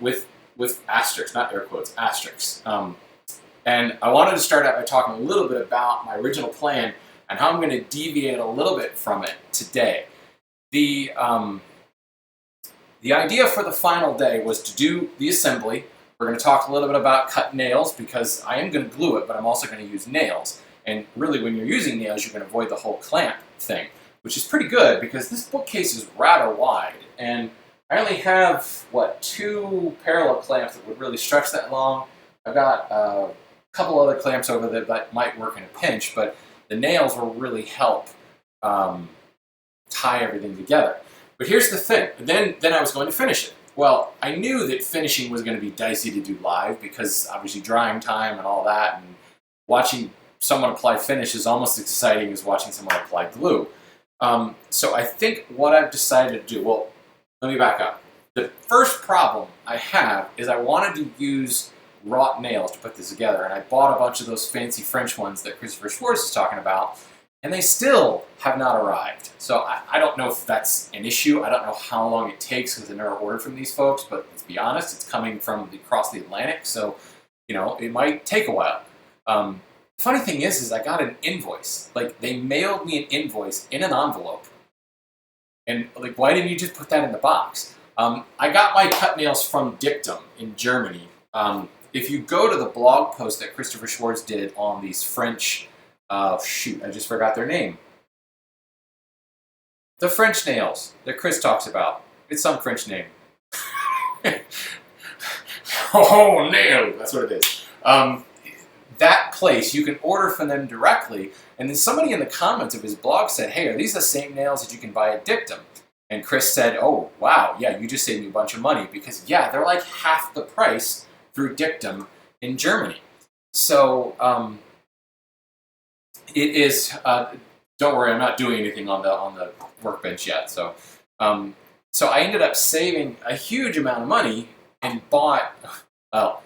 with asterisks, not air quotes, asterisks. And I wanted to start out by talking a little bit about my original plan and how I'm going to deviate a little bit from it today. The idea for the final day was to do the assembly. We're going to talk a little bit about cut nails because I am going to glue it, but I'm also going to use nails. And really, when you're using nails, you're going to avoid the whole clamp thing, which is pretty good because this bookcase is rather wide. And I only have, 2 parallel clamps that would really stretch that long. I've got a couple other clamps over there that might work in a pinch, but the nails will really help tie everything together. But here's the thing. Then I was going to finish it. Well, I knew that finishing was going to be dicey to do live because obviously drying time and all that, and watching someone apply finish is almost as exciting as watching someone apply glue. So I think what I've decided to do, well, let me back up. The first problem I have is I wanted to use wrought nails to put this together, and I bought a bunch of those fancy French ones that Christopher Schwartz is talking about, and they still have not arrived. So I don't know if that's an issue. I don't know how long it takes because I never ordered from these folks, but let's be honest, it's coming from across the Atlantic, so it might take a while. The funny thing is I got an invoice. Like, they mailed me an invoice in an envelope. And, why didn't you just put that in the box? I got my cut nails from Dictum in Germany. If you go to the blog post that Christopher Schwartz did on these French, I just forgot their name. The French nails that Chris talks about. It's some French name. Oh, nail! That's what it is. That place, you can order from them directly, and then somebody in the comments of his blog said, hey, are these the same nails that you can buy at Dictum? And Chris said, oh, wow, yeah, you just saved me a bunch of money, because, yeah, they're like half the price through Dictum in Germany. So, it is, don't worry, I'm not doing anything on the workbench yet. So I ended up saving a huge amount of money and bought, well,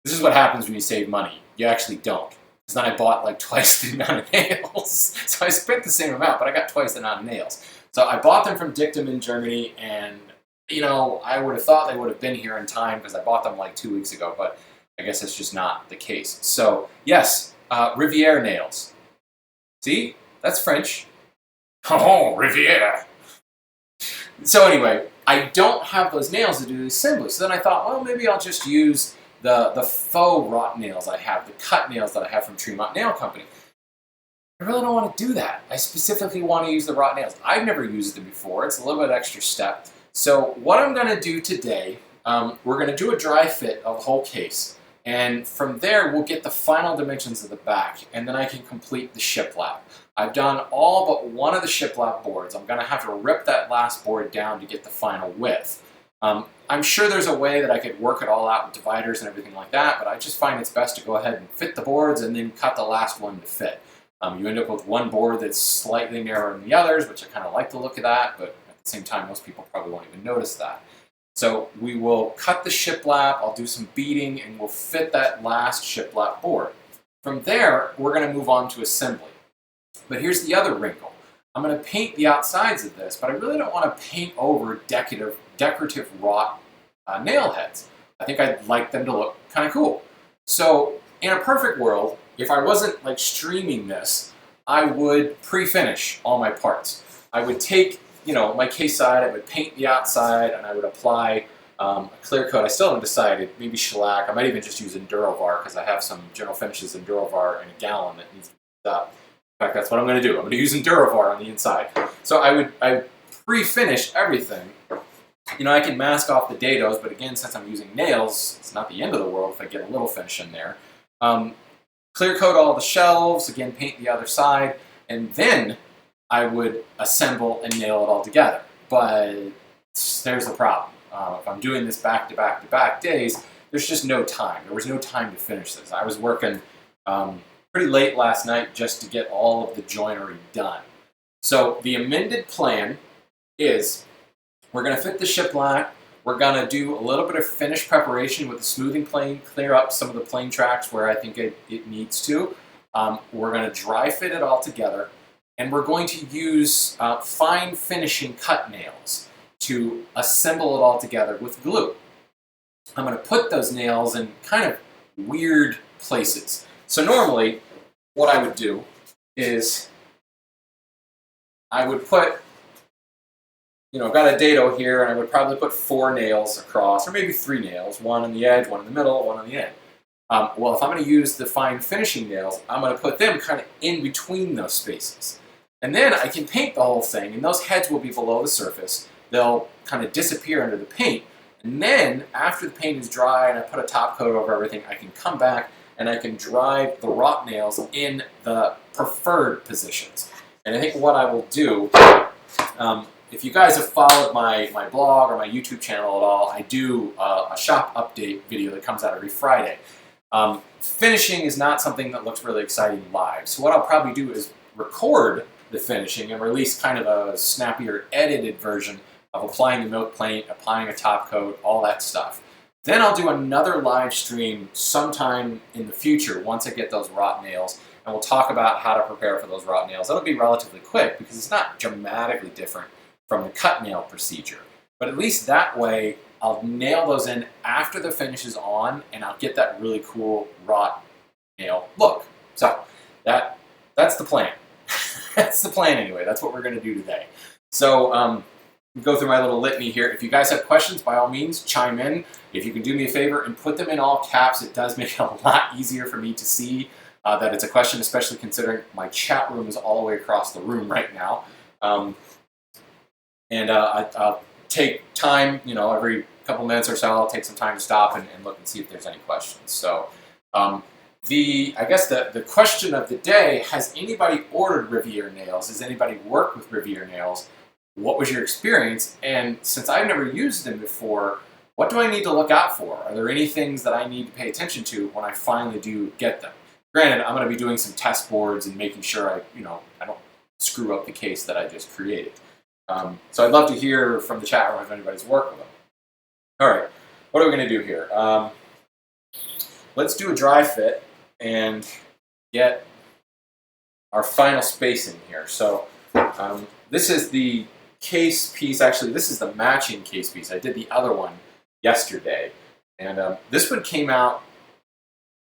this is what happens when you save money. You actually don't. Because then I bought twice the amount of nails. So I spent the same amount, but I got twice the amount of nails. So I bought them from Dictum in Germany, and, I would have thought they would have been here in time because I bought them 2 weeks ago, but I guess that's just not the case. So, yes, Riviere nails. See? That's French. Oh, Riviere! So anyway, I don't have those nails to do the assembly. So then I thought, well, maybe I'll just use the faux wrought nails I have, the cut nails that I have from Tremont Nail Company. I really don't want to do that. I specifically want to use the wrought nails. I've never used them before. It's a little bit extra step. So what I'm going to do today, we're going to do a dry fit of the whole case. And from there, we'll get the final dimensions of the back, and then I can complete the shiplap. I've done all but one of the shiplap boards. I'm going to have to rip that last board down to get the final width. I'm sure there's a way that I could work it all out with dividers and everything like that, but I just find it's best to go ahead and fit the boards and then cut the last one to fit. You end up with one board that's slightly narrower than the others, which I kind of like the look of that, but at the same time, most people probably won't even notice that. So we will cut the shiplap, I'll do some beading, and we'll fit that last shiplap board. From there, we're going to move on to assembly. But here's the other wrinkle. I'm going to paint the outsides of this, but I really don't want to paint over decorative wrought nail heads. I think I'd like them to look kind of cool. So in a perfect world, if I wasn't streaming this, I would pre-finish all my parts. I would take my case side, I would paint the outside, and I would apply a clear coat. I still haven't decided, maybe shellac. I might even just use Enduro-Var because I have some General Finishes Enduro-Var in a gallon that needs to be used up. In fact, that's what I'm going to do. I'm going to use Enduro-Var on the inside. So I pre-finish everything. I can mask off the dados, but again, since I'm using nails, it's not the end of the world if I get a little finish in there. Clear coat all the shelves, again, paint the other side, and then I would assemble and nail it all together. But there's the problem. If I'm doing this back-to-back-to-back days, there's just no time. There was no time to finish this. I was working pretty late last night just to get all of the joinery done. So the amended plan is we're going to fit the shiplap. We're going to do a little bit of finish preparation with the smoothing plane, clear up some of the plane tracks where I think it needs to. We're going to dry fit it all together. And we're going to use fine finishing cut nails to assemble it all together with glue. I'm going to put those nails in kind of weird places. So normally, what I would do is I would put, I've got a dado here, and I would probably put 4 nails across, or maybe 3 nails, 1 on the edge, 1 in the middle, 1 on the end. Well, if I'm going to use the fine finishing nails, I'm going to put them kind of in between those spaces. And then I can paint the whole thing, and those heads will be below the surface. They'll kind of disappear under the paint. And then, after the paint is dry and I put a top coat over everything, I can come back and I can drive the wrought nails in the preferred positions. And I think what I will do, if you guys have followed my blog or my YouTube channel at all, I do a shop update video that comes out every Friday. Finishing is not something that looks really exciting live. So what I'll probably do is record the finishing and release kind of a snappier edited version of applying the milk paint, applying a top coat, all that stuff. Then I'll do another live stream sometime in the future once I get those wrought nails, and we'll talk about how to prepare for those wrought nails. That'll be relatively quick because it's not dramatically different from the cut nail procedure. But at least that way, I'll nail those in after the finish is on, and I'll get that really cool wrought nail look. So that's the plan. That's the plan anyway. That's what we're going to do today. So go through my little litany here. If you guys have questions, by all means, chime in. If you can do me a favor and put them in all caps, it does make it a lot easier for me to see that it's a question, especially considering my chat room is all the way across the room right now. I'll take time, every couple minutes or so, I'll take some time to stop and look and see if there's any questions. So I guess the question of the day, has anybody ordered Riviere nails? Has anybody worked with Riviere nails? What was your experience? And since I've never used them before, what do I need to look out for? Are there any things that I need to pay attention to when I finally do get them? Granted, I'm going to be doing some test boards and making sure I don't screw up the case that I just created. So I'd love to hear from the chat room if anybody's worked with them. All right, what are we going to do here? Let's do a dry fit and get our final spacing here. So this is the case piece. Actually, this is the matching case piece. I did the other one yesterday, and this one came out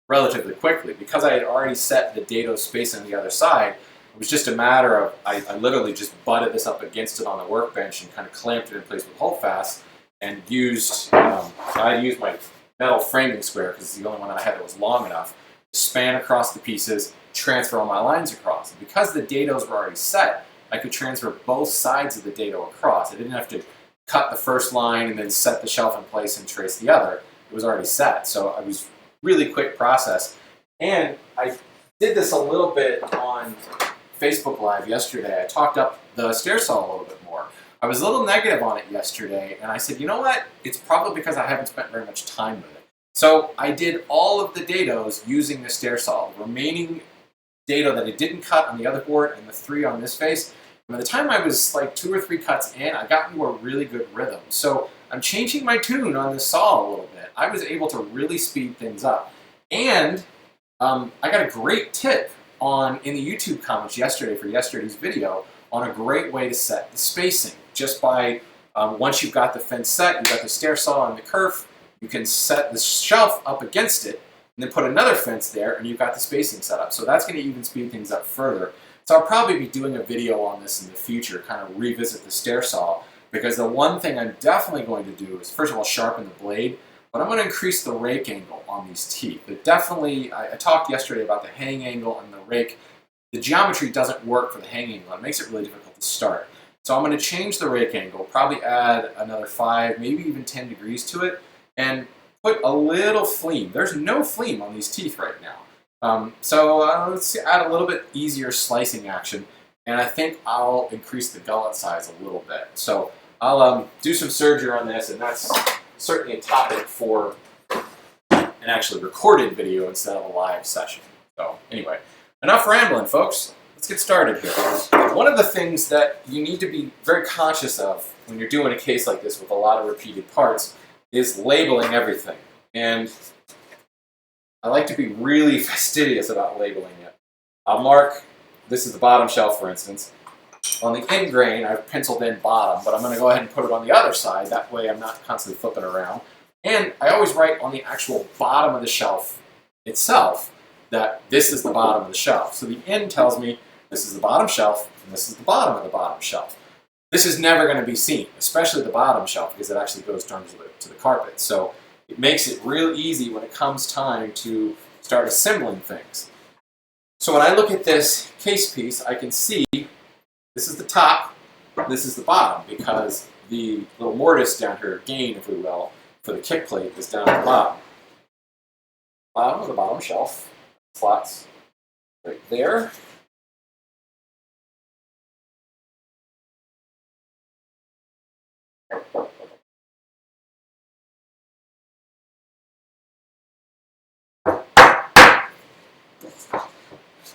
relatively quickly because I had already set the dado space on the other side. It was just a matter of I literally just butted this up against it on the workbench and kind of clamped it in place with holdfast and used I used my metal framing square because it's the only one that I had that was long enough to span across the pieces, transfer all my lines across. And because the dados were already set, I could transfer both sides of the dado across. I didn't have to cut the first line and then set the shelf in place and trace the other. It was already set, so it was really quick process. And I did this a little bit on Facebook Live yesterday. I talked up the stair saw a little bit more. I was a little negative on it yesterday, and I said, you know what? It's probably because I haven't spent very much time with it. So I did all of the dados using the stair saw. The remaining dado that I didn't cut on the other board and the 3 on this face, by the time I was like 2 or 3 cuts in, I got into a really good rhythm. So I'm changing my tune on this saw a little bit. I was able to really speed things up. And I got a great tip in the YouTube comments yesterday for yesterday's video on a great way to set the spacing. Just by, once you've got the fence set, you've got the stair saw and the kerf, you can set the shelf up against it and then put another fence there and you've got the spacing set up. So that's going to even speed things up further. So I'll probably be doing a video on this in the future, kind of revisit the stair saw, because the one thing I'm definitely going to do is, first of all, sharpen the blade, but I'm going to increase the rake angle on these teeth. But definitely, I talked yesterday about the hang angle and the rake. The geometry doesn't work for the hang angle. It makes it really difficult to start. So I'm going to change the rake angle, probably add another 5, maybe even 10 degrees to it, and put a little fleam. There's no fleam on these teeth right now. So let's add a little bit easier slicing action, and I think I'll increase the gullet size a little bit. So I'll do some surgery on this, and that's certainly a topic for an actually recorded video instead of a live session. So anyway, enough rambling, folks. Let's get started here. One of the things that you need to be very conscious of when you're doing a case like this with a lot of repeated parts is labeling everything. And I like to be really fastidious about labeling it. I'll mark, this is the bottom shelf for instance. On the end grain, I've penciled in bottom, but I'm going to go ahead and put it on the other side. That way I'm not constantly flipping around. And I always write on the actual bottom of the shelf itself that this is the bottom of the shelf. So the end tells me this is the bottom shelf and this is the bottom of the bottom shelf. This is never going to be seen, especially the bottom shelf, because it actually goes down to the carpet. So it makes it real easy when it comes time to start assembling things. So when I look at this case piece, I can see this is the top, this is the bottom, because the little mortise down here, gain, if we will, for the kick plate is down at the bottom. Bottom of the bottom shelf, slots right there.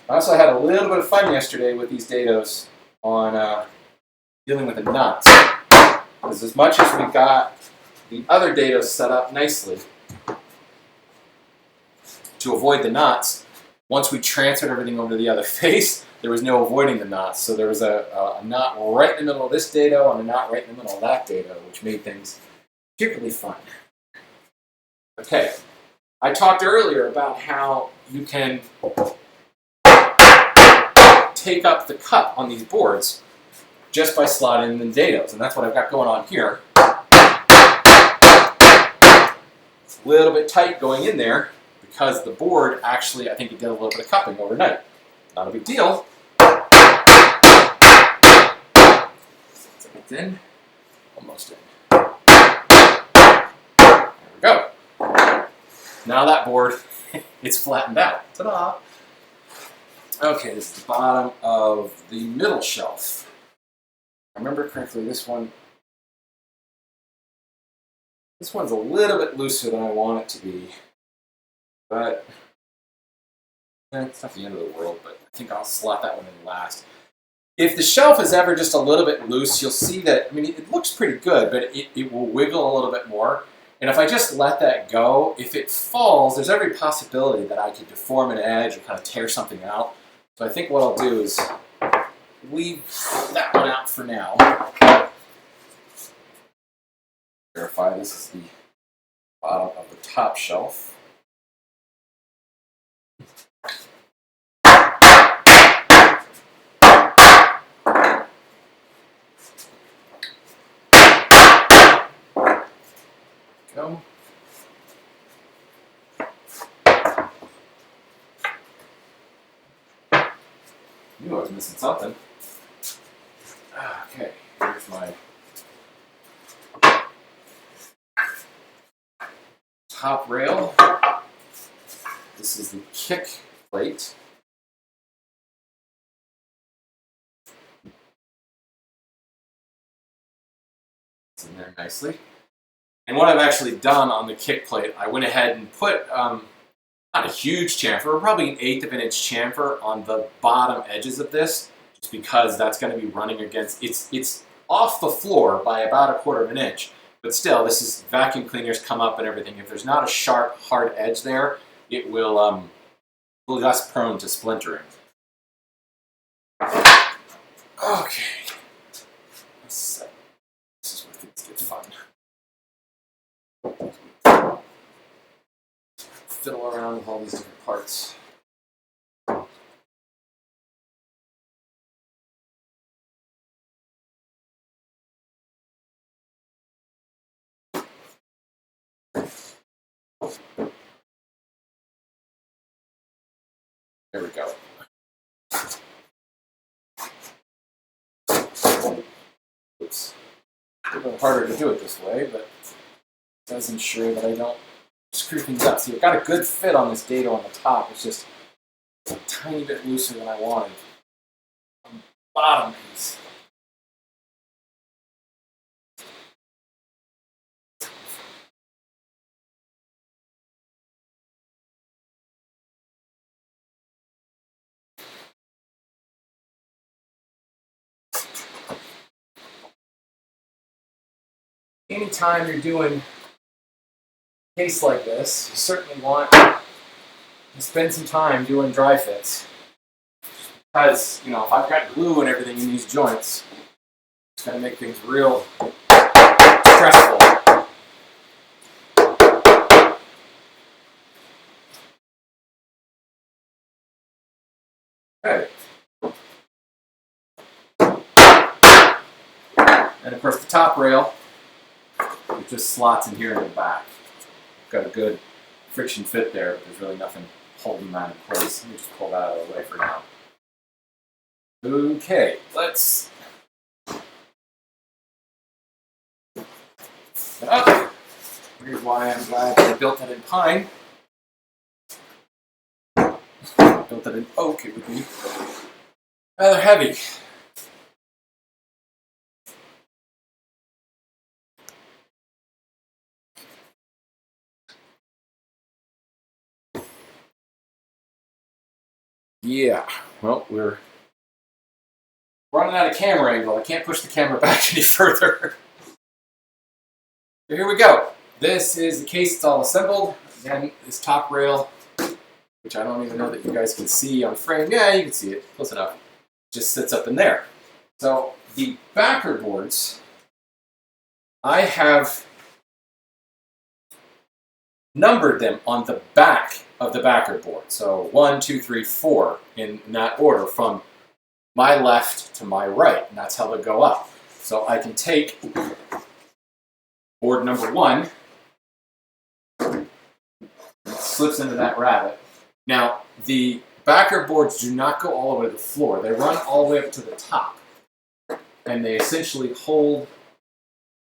I also had a little bit of fun yesterday with these dados on dealing with the nuts. Because as much as we got the other dados set up nicely to avoid the knots, once we transferred everything over to the other face, there was no avoiding the knots. So there was a knot right in the middle of this dado and a knot right in the middle of that dado, which made things particularly fun. Okay, I talked earlier about how you can take up the cut on these boards just by slotting in the dados, and that's what I've got going on here. It's a little bit tight going in there because the board actually, I think it did a little bit of cupping overnight. Not a big deal. It's in, almost in. There we go. Now that board, it's flattened out. Ta-da! Okay, this is the bottom of the middle shelf. If I remember correctly, this one's a little bit looser than I want it to be. But it's not the end of the world, but I think I'll slot that one in last. If the shelf is ever just a little bit loose, you'll see that, I mean, it looks pretty good, but it will wiggle a little bit more. And if I just let that go, if it falls, there's every possibility that I could deform an edge or kind of tear something out. So I think what I'll do is leave that one out for now. Verify this is the bottom of the top shelf. Go. Knew I was missing something. Okay, here's my top rail. This is the kick plate. It's in there nicely. And what I've actually done on the kick plate, I went ahead and put not a huge chamfer, probably 1/8 of an inch chamfer on the bottom edges of this, just because that's going to be running against, it's off the floor by about 1/4 of an inch, but still, this is vacuum cleaners come up and everything. If there's not a sharp, hard edge there, it will be less prone to splintering. Okay, this is where things get fun. Fiddle around with all these different parts. There we go. Oops. A little harder to do it this way, but it does ensure that I don't screw things up. See, I've got a good fit on this dado on the top. It's just a tiny bit looser than I wanted on the bottom piece. Anytime you're doing a case like this, you certainly want to spend some time doing dry fits. Because, you know, if I've got glue and everything in these joints, it's going to make things real stressful. Okay. And of course the top rail, it just slots in here in the back. Got a good friction fit there, but there's really nothing holding that in place. Let me just pull that out of the way for now. Okay, let's up. Here's why I'm glad I built it in pine. Built it in oak, it would be rather heavy. Yeah, well, we're running out of camera angle. I can't push the camera back any further. So here we go. This is the case. It's all assembled. Again, this top rail, which I don't even know that you guys can see on frame. Yeah, you can see it. Close enough. Just sits up in there. So the backer boards, I have numbered them on the back of the backer board. So 1, 2, 3, 4 in that order from my left to my right, and that's how they go up. So I can take board number 1, it slips into that rabbet. Now, the backer boards do not go all the way to the floor. They run all the way up to the top, and they essentially hold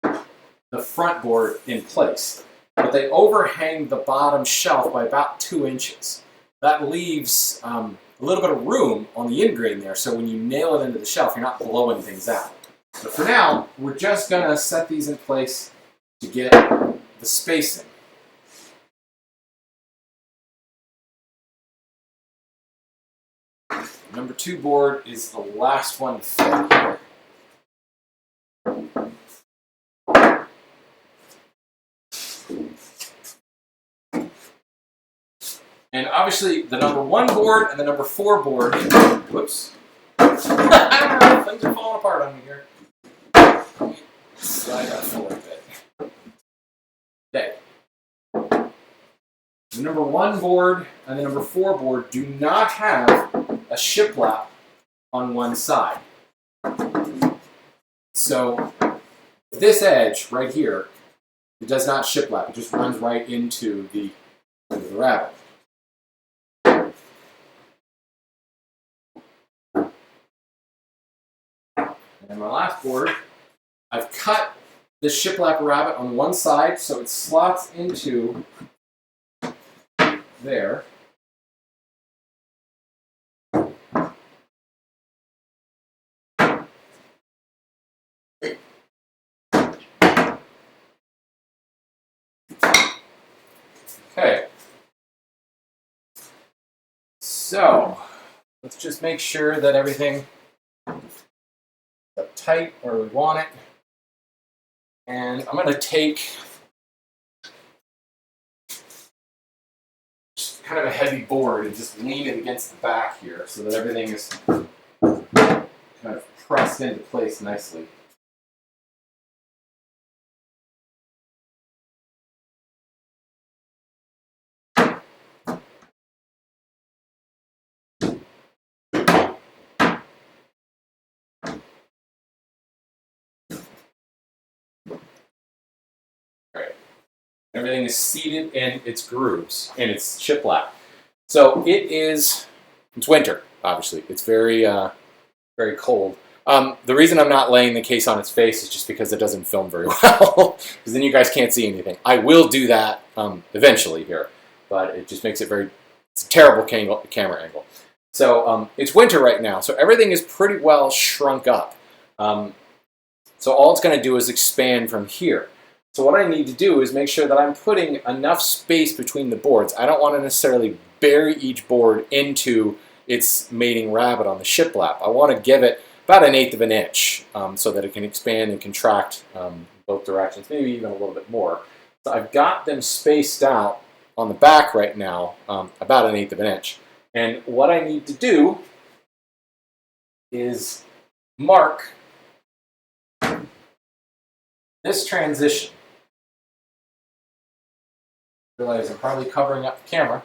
the front board in place. But they overhang the bottom shelf by about 2 inches. That leaves a little bit of room on the end grain there, so when you nail it into the shelf, you're not blowing things out. But for now, we're just going to set these in place to get the spacing. Number 2 board is the last one to fit here. And obviously, the number 1 board and the number 4 board, whoops, things are falling apart on me here. Slide that forward a bit. Okay. The number 1 board and the number 4 board do not have a shiplap on one side. So this edge right here, it does not shiplap. It just runs right into the rabbet. And my last board, I've cut the shiplap rabbet on one side so it slots into there. Okay. So let's just make sure that everything up tight where we want it. And I'm going to take just kind of a heavy board and just lean it against the back here so that everything is kind of pressed into place nicely. Everything is seated in its grooves, in its shiplap. So it's winter, obviously. It's very, very cold. The reason I'm not laying the case on its face is just because it doesn't film very well, because then you guys can't see anything. I will do that eventually here, but it just makes it it's a terrible camera angle. So it's winter right now, so everything is pretty well shrunk up. So all it's going to do is expand from here. So what I need to do is make sure that I'm putting enough space between the boards. I don't want to necessarily bury each board into its mating rabbet on the shiplap. I want to give it about 1/8 of an inch so that it can expand and contract both directions, maybe even a little bit more. So I've got them spaced out on the back right now, about 1/8 of an inch. And what I need to do is mark this transition. Realize I'm probably covering up the camera.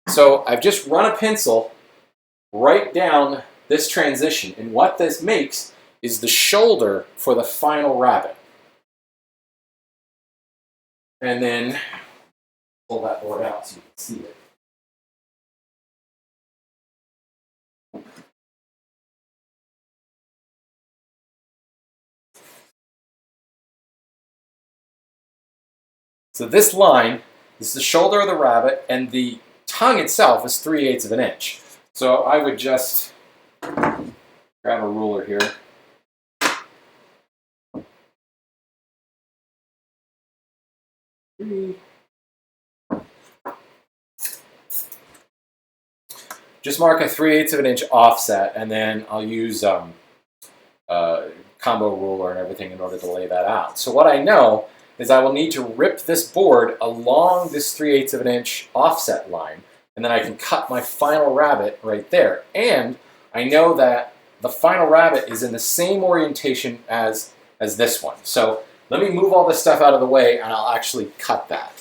So I've just run a pencil write down this transition. And what this makes is the shoulder for the final rabbet. And then pull that board out so you can see it. So this line is the shoulder of the rabbet, and the tongue itself is 3/8 of an inch. So I would just grab a ruler here. Just mark a 3/8 of an inch offset, and then I'll use combo ruler and everything in order to lay that out. So what I know is I will need to rip this board along this 3/8 of an inch offset line, and then I can cut my final rabbet right there. And I know that the final rabbet is in the same orientation as this one. So let me move all this stuff out of the way, and I'll actually cut that.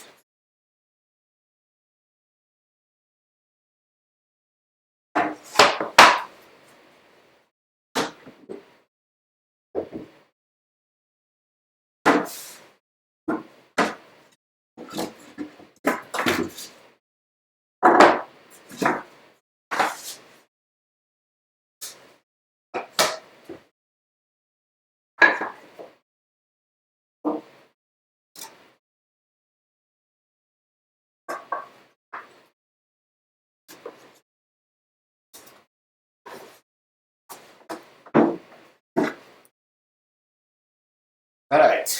All right.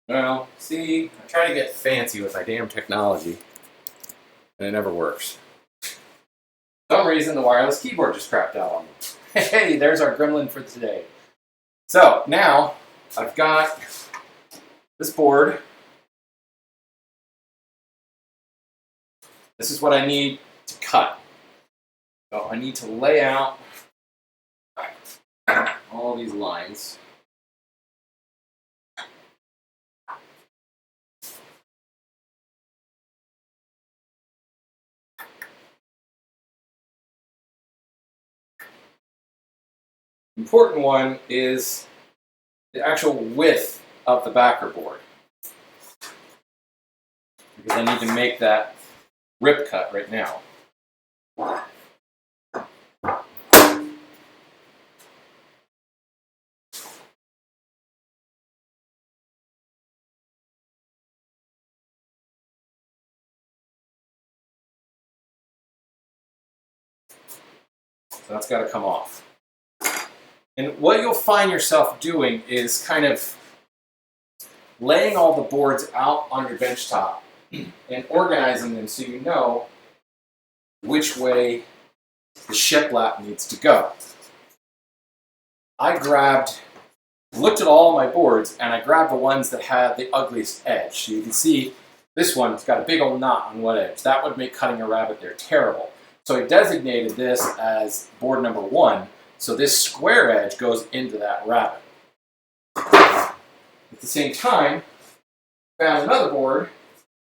Well, see, I try to get fancy with my damn technology, and it never works. For some reason, the wireless keyboard just crapped out on me. Hey, there's our gremlin for today. So now I've got this board. This is what I need to cut. So I need to lay out all these lines. Important one is the actual width of the backer board, because I need to make that rip cut right now. So that's got to come off. And what you'll find yourself doing is kind of laying all the boards out on your bench top and organizing them so you know which way the shiplap needs to go. I looked at all my boards, and I grabbed the ones that had the ugliest edge. So you can see this one's got a big old knot on one edge. That would make cutting a rabbet there terrible. So I designated this as board number 1. So this square edge goes into that rabbet. At the same time, found another board.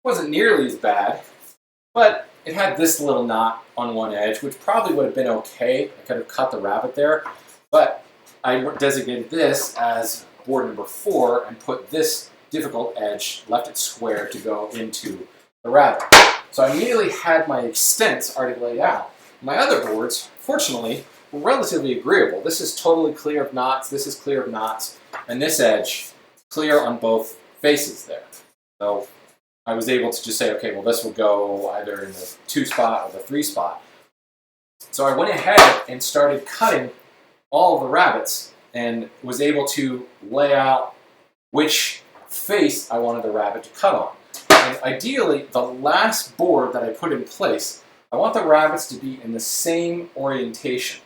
Wasn't nearly as bad, but it had this little knot on one edge, which probably would have been okay. I could have cut the rabbet there, but I designated this as board number 4 and put this difficult edge, left it square to go into the rabbet. So I immediately had my extents already laid out. My other boards, fortunately, were relatively agreeable. This is totally clear of knots, this is clear of knots, and this edge clear on both faces there. So I was able to just say, okay, well, this will go either in the 2 spot or the 3 spot. So I went ahead and started cutting all of the rabbets and was able to lay out which face I wanted the rabbet to cut on. And ideally, the last board that I put in place, I want the rabbets to be in the same orientation.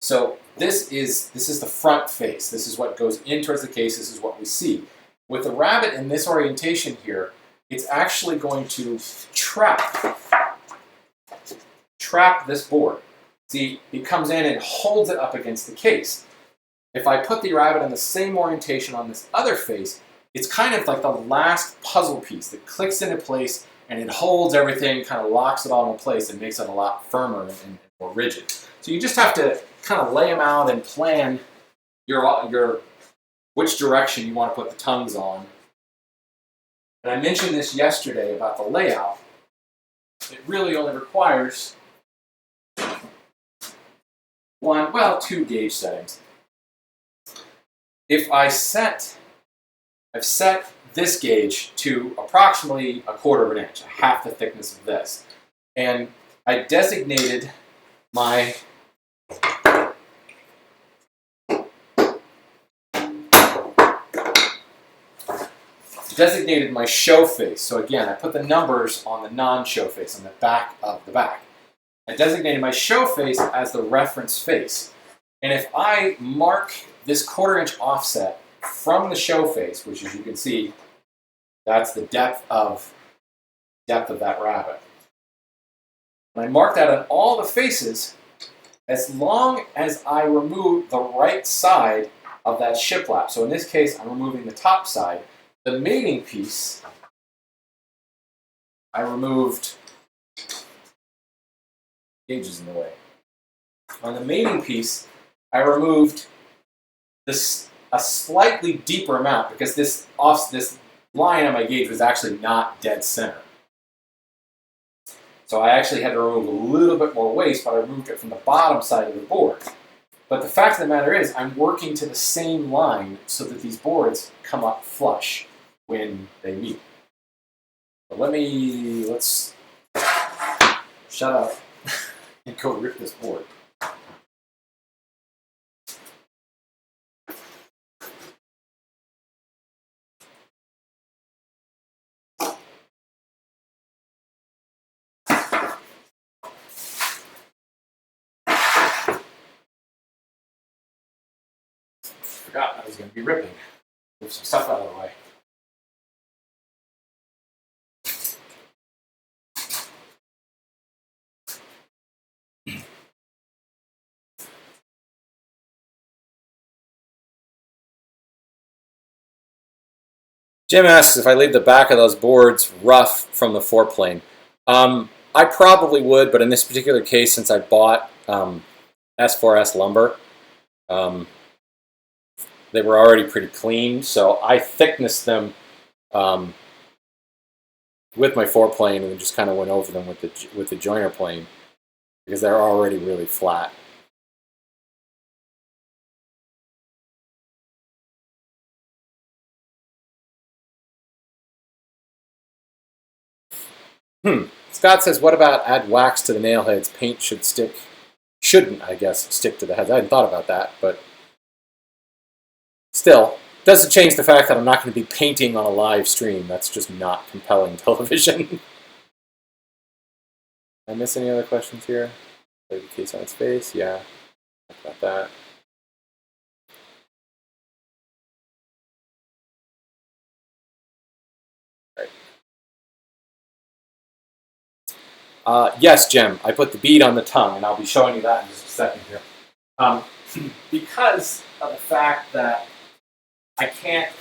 So this is the front face. This is what goes in towards the case. This is what we see. With the rabbet in this orientation here, it's actually going to trap this board. See, it comes in and holds it up against the case. If I put the rabbet in the same orientation on this other face, it's kind of like the last puzzle piece that clicks into place and it holds everything, kind of locks it all in place and makes it a lot firmer and more rigid. So you just have to kind of lay them out and plan your which direction you want to put the tongues on. And I mentioned this yesterday about the layout. It really only requires two gauge settings. If I've set this gauge to approximately 1/4 of an inch, half the thickness of this, and I designated my show face. So again, I put the numbers on the non-show face, on the back of the back. I designated my show face as the reference face. And if I mark this 1/4 inch offset from the show face, which as you can see, that's the depth of that rabbet. And I mark that on all the faces, as long as I remove the right side of that shiplap. So in this case, I'm removing the top side. The mating piece, I removed gauges in the way. On the mating piece, I removed a slightly deeper amount because this line on my gauge was actually not dead center. So I actually had to remove a little bit more waste, but I removed it from the bottom side of the board. But the fact of the matter is, I'm working to the same line so that these boards come up flush when they meet. But let's shut up and go rip this board. Forgot I was going to be ripping. Move some stuff out of the way. Jim asks if I leave the back of those boards rough from the foreplane. I probably would, but in this particular case, since I bought S4S lumber, they were already pretty clean, so I thicknessed them with my foreplane and just kind of went over them with the joiner plane because they're already really flat. Scott says, what about add wax to the nail heads? Paint shouldn't, I guess, stick to the heads. I hadn't thought about that, but still, doesn't change the fact that I'm not going to be painting on a live stream. That's just not compelling television. Did I miss any other questions here? Play the case on its face, yeah. Talk about that. Yes, Jim, I put the bead on the tongue, and I'll be showing you that in just a second here. Because of the fact that I can't,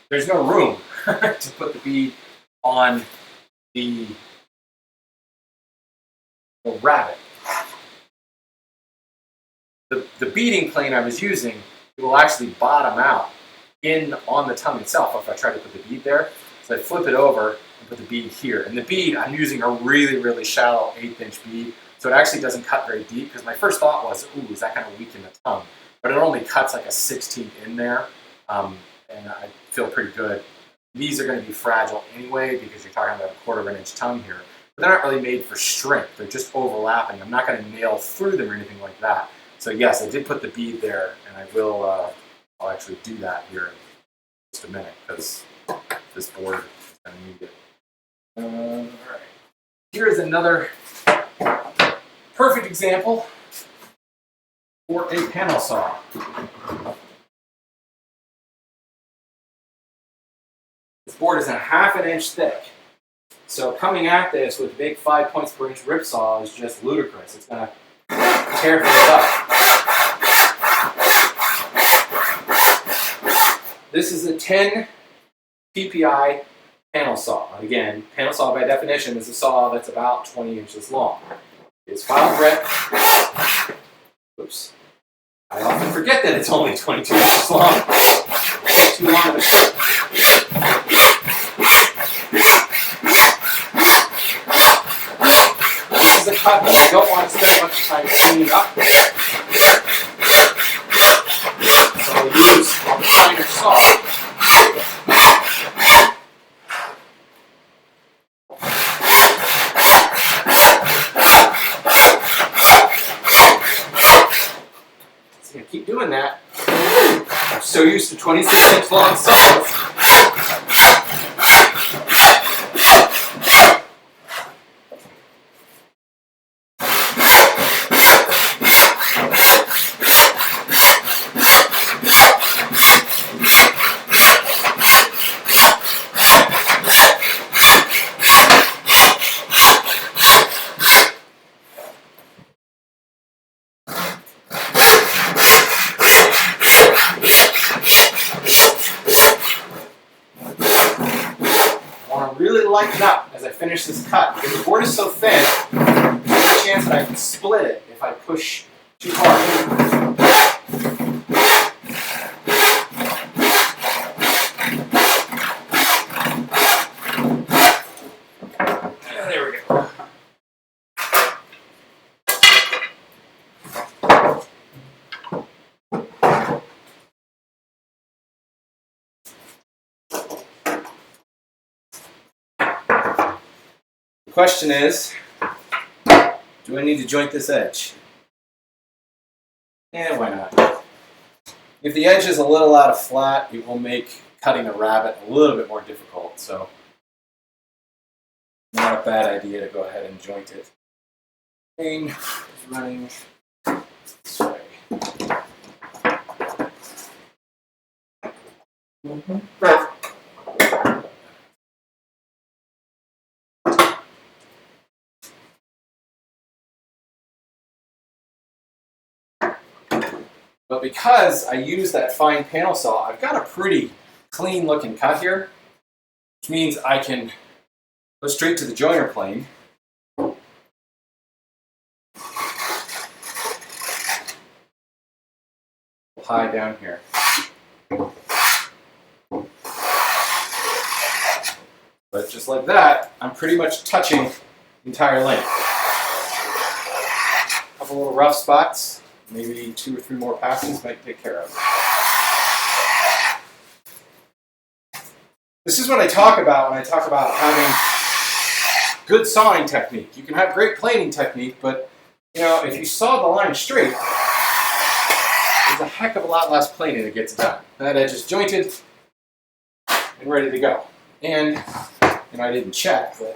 there's no room to put the bead on the rabbet. The beading plane I was using, it will actually bottom out on the tongue itself if I try to put the bead there. So I flip it over and put the bead here. And the bead, I'm using a really, really shallow 1/8 inch bead, so it actually doesn't cut very deep, because my first thought was, ooh, is that going to weaken the tongue? But it only cuts like a 1/16 in there, and I feel pretty good. These are going to be fragile anyway, because you're talking about a 1/4 of an inch tongue here. But they're not really made for strength. They're just overlapping. I'm not going to nail through them or anything like that. So yes, I did put the bead there, and I will. I'll actually do that here in just a minute, because this board is going to need it. All right. Here is another perfect example for a panel saw. This board is a 1/2 inch thick. So coming at this with big 5 points per inch rip saw is just ludicrous. It's going to tear things up. This is a 10 PPI panel saw. Again, panel saw by definition is a saw that's about 20 inches long. It's file grit. Oops. I often forget that it's only 22 inches long. Too long of a clip. This is a cut that I don't want to spend much time cleaning up. So I'll use a finer saw. Keep doing that. I'm so used to 26-inch long saws. Lighten up as I finish this cut because the board is so thin. There's a chance that I can split it if I push too hard. There we go. The question is, do I need to joint this edge? And why not? If the edge is a little out of flat, it will make cutting a rabbet a little bit more difficult. So, not a bad idea to go ahead and joint it. Plane is running this way. But because I use that fine panel saw, I've got a pretty clean looking cut here, which means I can go straight to the joiner plane. High down here. But just like that, I'm pretty much touching the entire length. A couple little rough spots. Maybe 2 or 3 more passes might take care of. This is what I talk about when I talk about having good sawing technique. You can have great planing technique, but you know, if you saw the line straight, there's a heck of a lot less planing that gets done. That edge is jointed and ready to go. And you know, I didn't check, but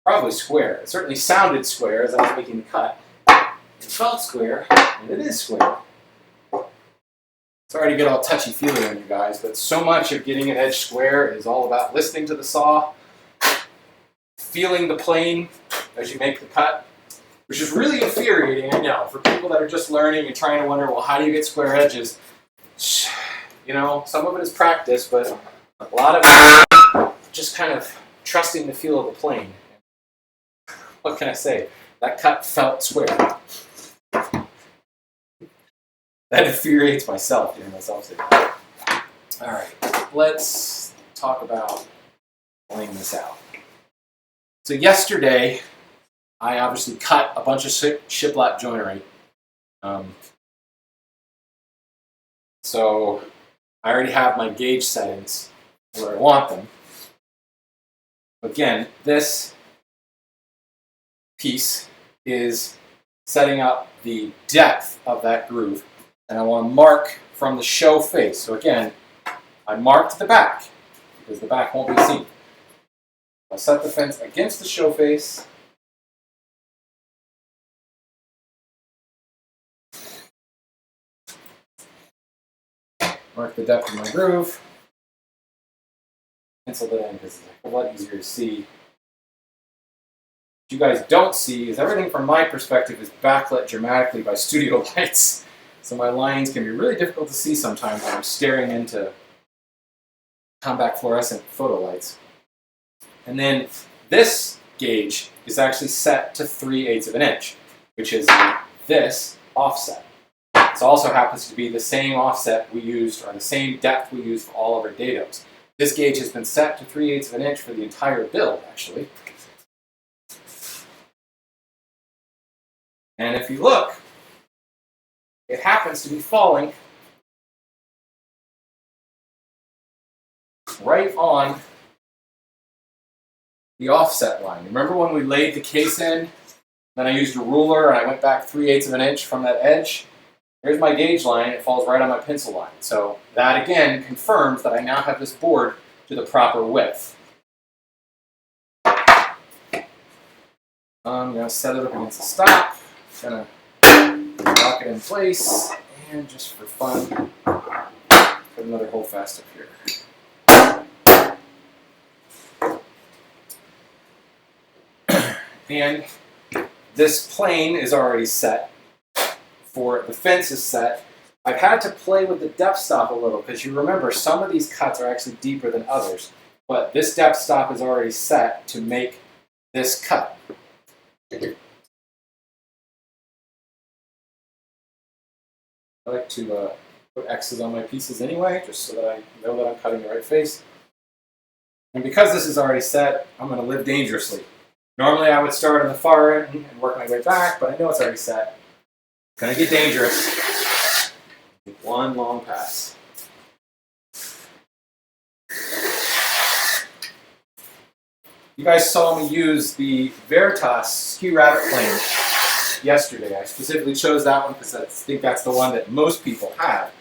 probably square. It certainly sounded square as I was making the cut. It felt square, and it is square. Sorry to get all touchy-feely on you guys, but so much of getting an edge square is all about listening to the saw, feeling the plane as you make the cut, which is really infuriating, I know, for people that are just learning and trying to wonder, well, how do you get square edges? You know, some of it is practice, but a lot of it is just kind of trusting the feel of the plane. What can I say? That cut felt square. That infuriates myself, hearing myself say that. All right, let's talk about laying this out. So yesterday, I obviously cut a bunch of shiplap joinery. So I already have my gauge settings where I want them. Again, this piece is setting up the depth of that groove. And I want to mark from the show face. So again, I marked the back because the back won't be seen. I'll set the fence against the show face. Mark the depth of my groove. Pencil it in because it's a lot easier to see. What you guys don't see is everything from my perspective is backlit dramatically by studio lights. So my lines can be really difficult to see sometimes when I'm staring into compact fluorescent photo lights. And then this gauge is actually set to 3/8 of an inch, which is this offset. This also happens to be the same offset we used, or the same depth we used for all of our dados. This gauge has been set to 3/8 of an inch for the entire build, actually. And if you look, it happens to be falling right on the offset line. Remember when we laid the case in, then I used a ruler and I went back 3/8 of an inch from that edge? Here's my gauge line, it falls right on my pencil line. So that again confirms that I now have this board to the proper width. I'm going to set it up against the stop. I'm going to lock it in place, and just for fun, put another hold fast up here. And this plane is already set. For the fence is set. I've had to play with the depth stop a little because you remember some of these cuts are actually deeper than others, but this depth stop is already set to make this cut. I like to put X's on my pieces anyway, just so that I know that I'm cutting the right face. And because this is already set, I'm going to live dangerously. Normally I would start on the far end and work my way back, but I know it's already set. Gonna get dangerous. One long pass. You guys saw me use the Veritas skew rabbet plane yesterday. I specifically chose that one because I think that's the one that most people have.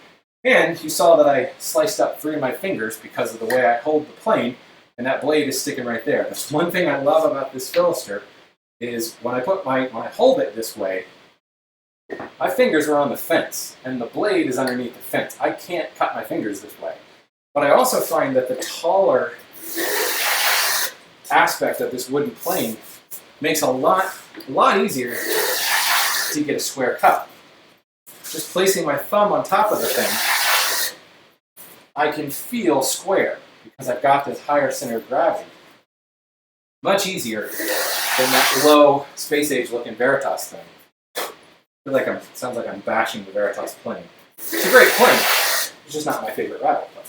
And you saw that I sliced up 3 of my fingers because of the way I hold the plane, and that blade is sticking right there. That's one thing I love about this Philister is when I hold it this way, my fingers are on the fence, and the blade is underneath the fence. I can't cut my fingers this way. But I also find that the taller aspect of this wooden plane makes a lot easier to get a square cut. Just placing my thumb on top of the thing, I can feel square because I've got this higher center of gravity. Much easier than that low space age looking Veritas thing. Sounds like I'm bashing the Veritas plane. It's a great plane. It's just not my favorite rabbet plane.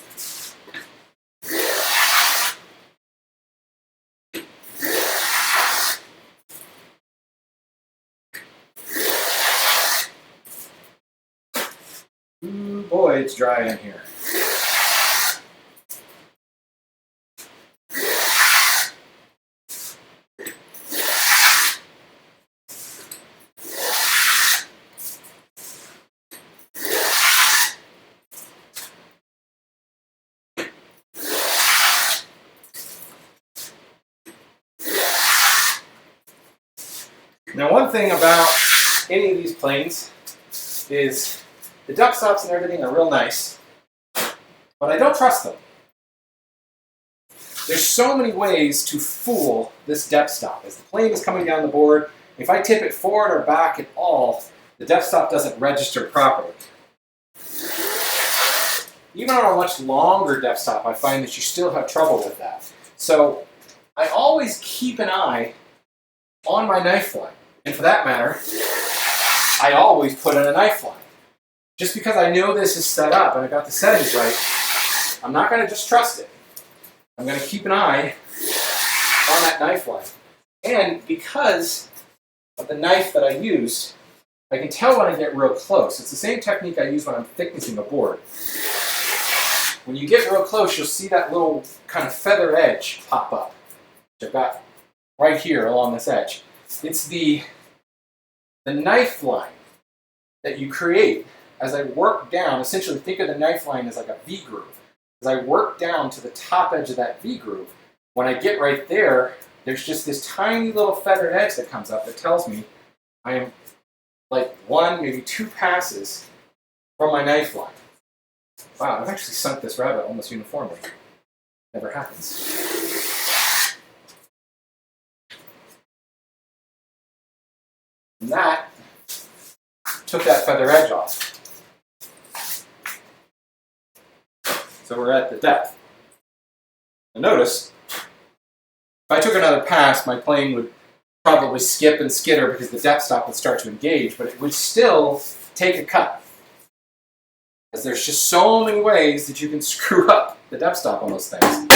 Ooh, boy, it's dry in here. Now, one thing about any of these planes is the depth stops and everything are real nice, but I don't trust them. There's so many ways to fool this depth stop. As the plane is coming down the board, if I tip it forward or back at all, the depth stop doesn't register properly. Even on a much longer depth stop, I find that you still have trouble with that. So I always keep an eye on my knife line. And for that matter, I always put in a knife line. Just because I know this is set up and I got the settings right, I'm not going to just trust it. I'm going to keep an eye on that knife line. And because of the knife that I used, I can tell when I get real close. It's the same technique I use when I'm thicknessing a board. When you get real close, you'll see that little kind of feather edge pop up, which I've got right here along this edge. It's the knife line that you create as I work down. Essentially, think of the knife line as like a V groove. As I work down to the top edge of that V groove, when I get right there, there's just this tiny little feathered edge that comes up that tells me I am like 1, maybe 2 passes from my knife line. Wow, I've actually sunk this rabbet almost uniformly. Never happens. And that took that feather edge off. So we're at the depth. And notice, if I took another pass, my plane would probably skip and skitter because the depth stop would start to engage, but it would still take a cut. Because there's just so many ways that you can screw up the depth stop on those things.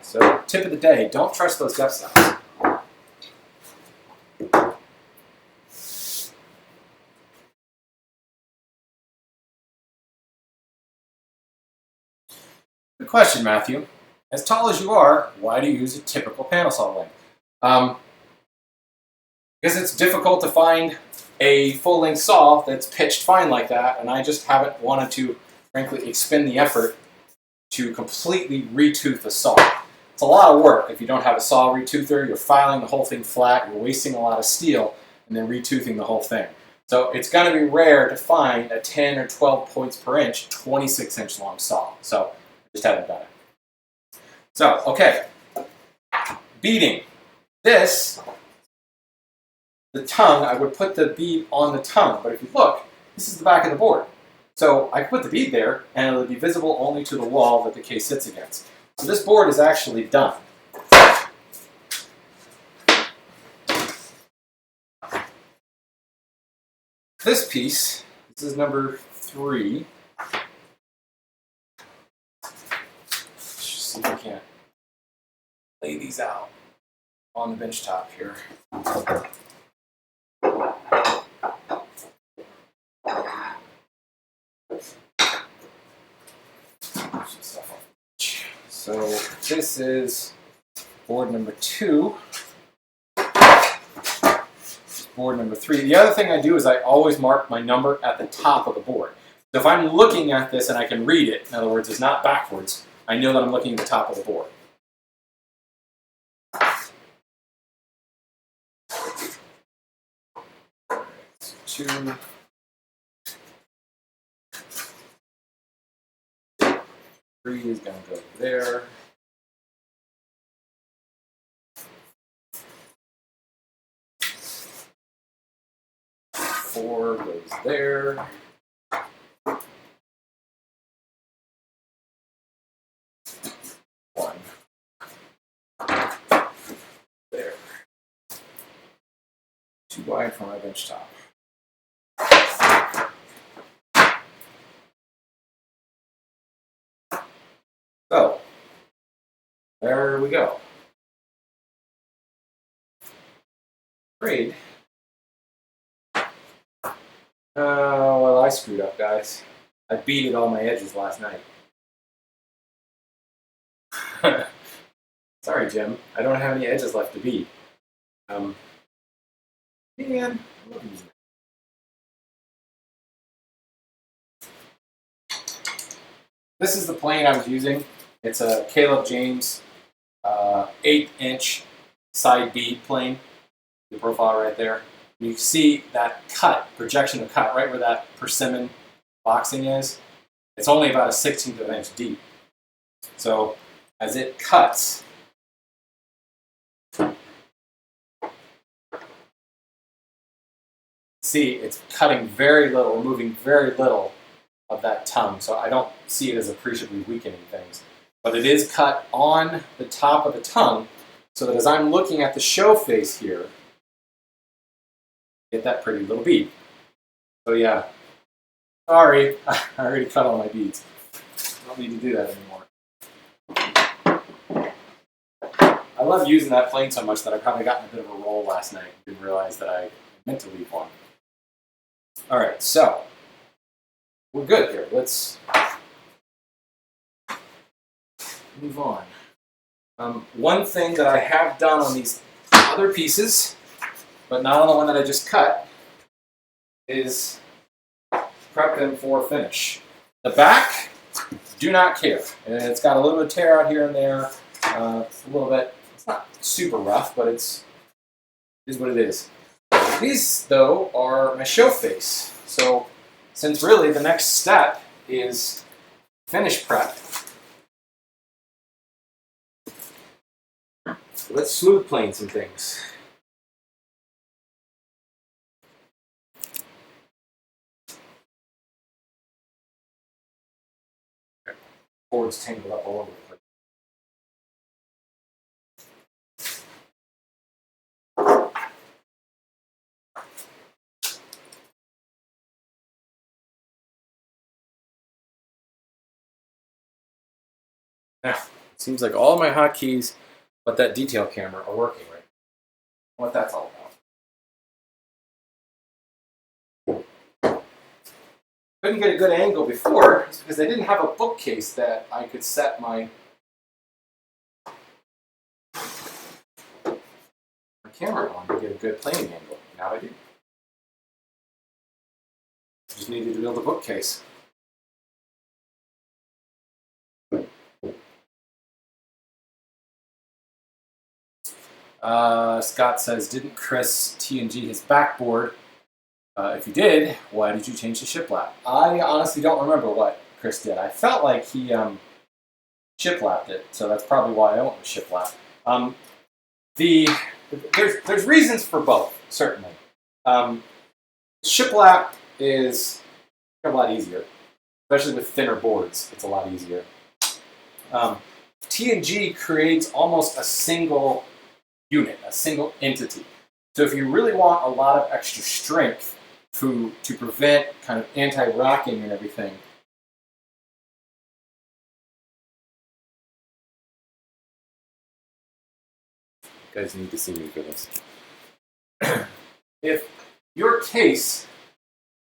So, tip of the day, don't trust those depth stops. Good question, Matthew. As tall as you are, why do you use a typical panel saw length? Because it's difficult to find a full-length saw that's pitched fine like that, and I just haven't wanted to, frankly, expend the effort to completely retooth a saw. It's a lot of work. If you don't have a saw retoother, you're filing the whole thing flat, you're wasting a lot of steel, and then retoothing the whole thing. So it's going to be rare to find a 10 or 12 points per inch, 26-inch long saw. So just haven't done it. So, okay. Beading. This, the tongue, I would put the bead on the tongue, but if you look, this is the back of the board. So I put the bead there, and it will be visible only to the wall that the case sits against. So this board is actually done. This piece, this is number 3. Let's just see if I can't lay these out on the bench top here. So this is board number 2. Board number 3. The other thing I do is I always mark my number at the top of the board. So if I'm looking at this and I can read it, in other words, it's not backwards, I know that I'm looking at the top of the board. So 2. 3 is going to go there. 4 goes there. 1 there. Too wide for my bench top. So, there we go. Grade. Well, I screwed up, guys. I beaded all my edges last night. Sorry, Jim. I don't have any edges left to bead. Man, I love using it. This is the plane I was using. It's a Caleb James 8-inch side bead plane. The profile right there. You can see that cut, projection of cut, right where that persimmon boxing is. It's only about a 16th of an inch deep. So as it cuts, see it's cutting very little, removing very little of that tongue. So I don't see it as appreciably weakening things. But it is cut on the top of the tongue so that as I'm looking at the show face here, get that pretty little bead. So yeah, sorry, I already cut all my beads. I don't need to do that anymore. I love using that plane so much that I probably got in a bit of a roll last night. Didn't realize that I meant to leave one. All right, so we're good here. Let's move on. One thing that I have done on these other pieces, but not on the one that I just cut, is prep them for finish. The back, do not care. It's got a little bit of tear out here and there, a little bit. It's not super rough, but it is what it is. These, though, are my show face. So, since really the next step is finish prep. So let's smooth plane some things. Boards tangled up all over the place. Now, it seems like all my hotkeys but that detail camera are working right now. What that's all about. Couldn't get a good angle before because I didn't have a bookcase that I could set my camera on to get a good planing angle. Now I do. Just needed to build a bookcase. Scott says, didn't Chris TNG his backboard? If you did, why did you change the shiplap? I honestly don't remember what Chris did. I felt like he shiplapped it, so that's probably why I went with shiplap. There's reasons for both, certainly. Shiplap is a lot easier, especially with thinner boards. It's a lot easier. TNG creates almost a single unit, a single entity. So if you really want a lot of extra strength to prevent kind of anti-rocking and everything, you guys need to see me for this. If your case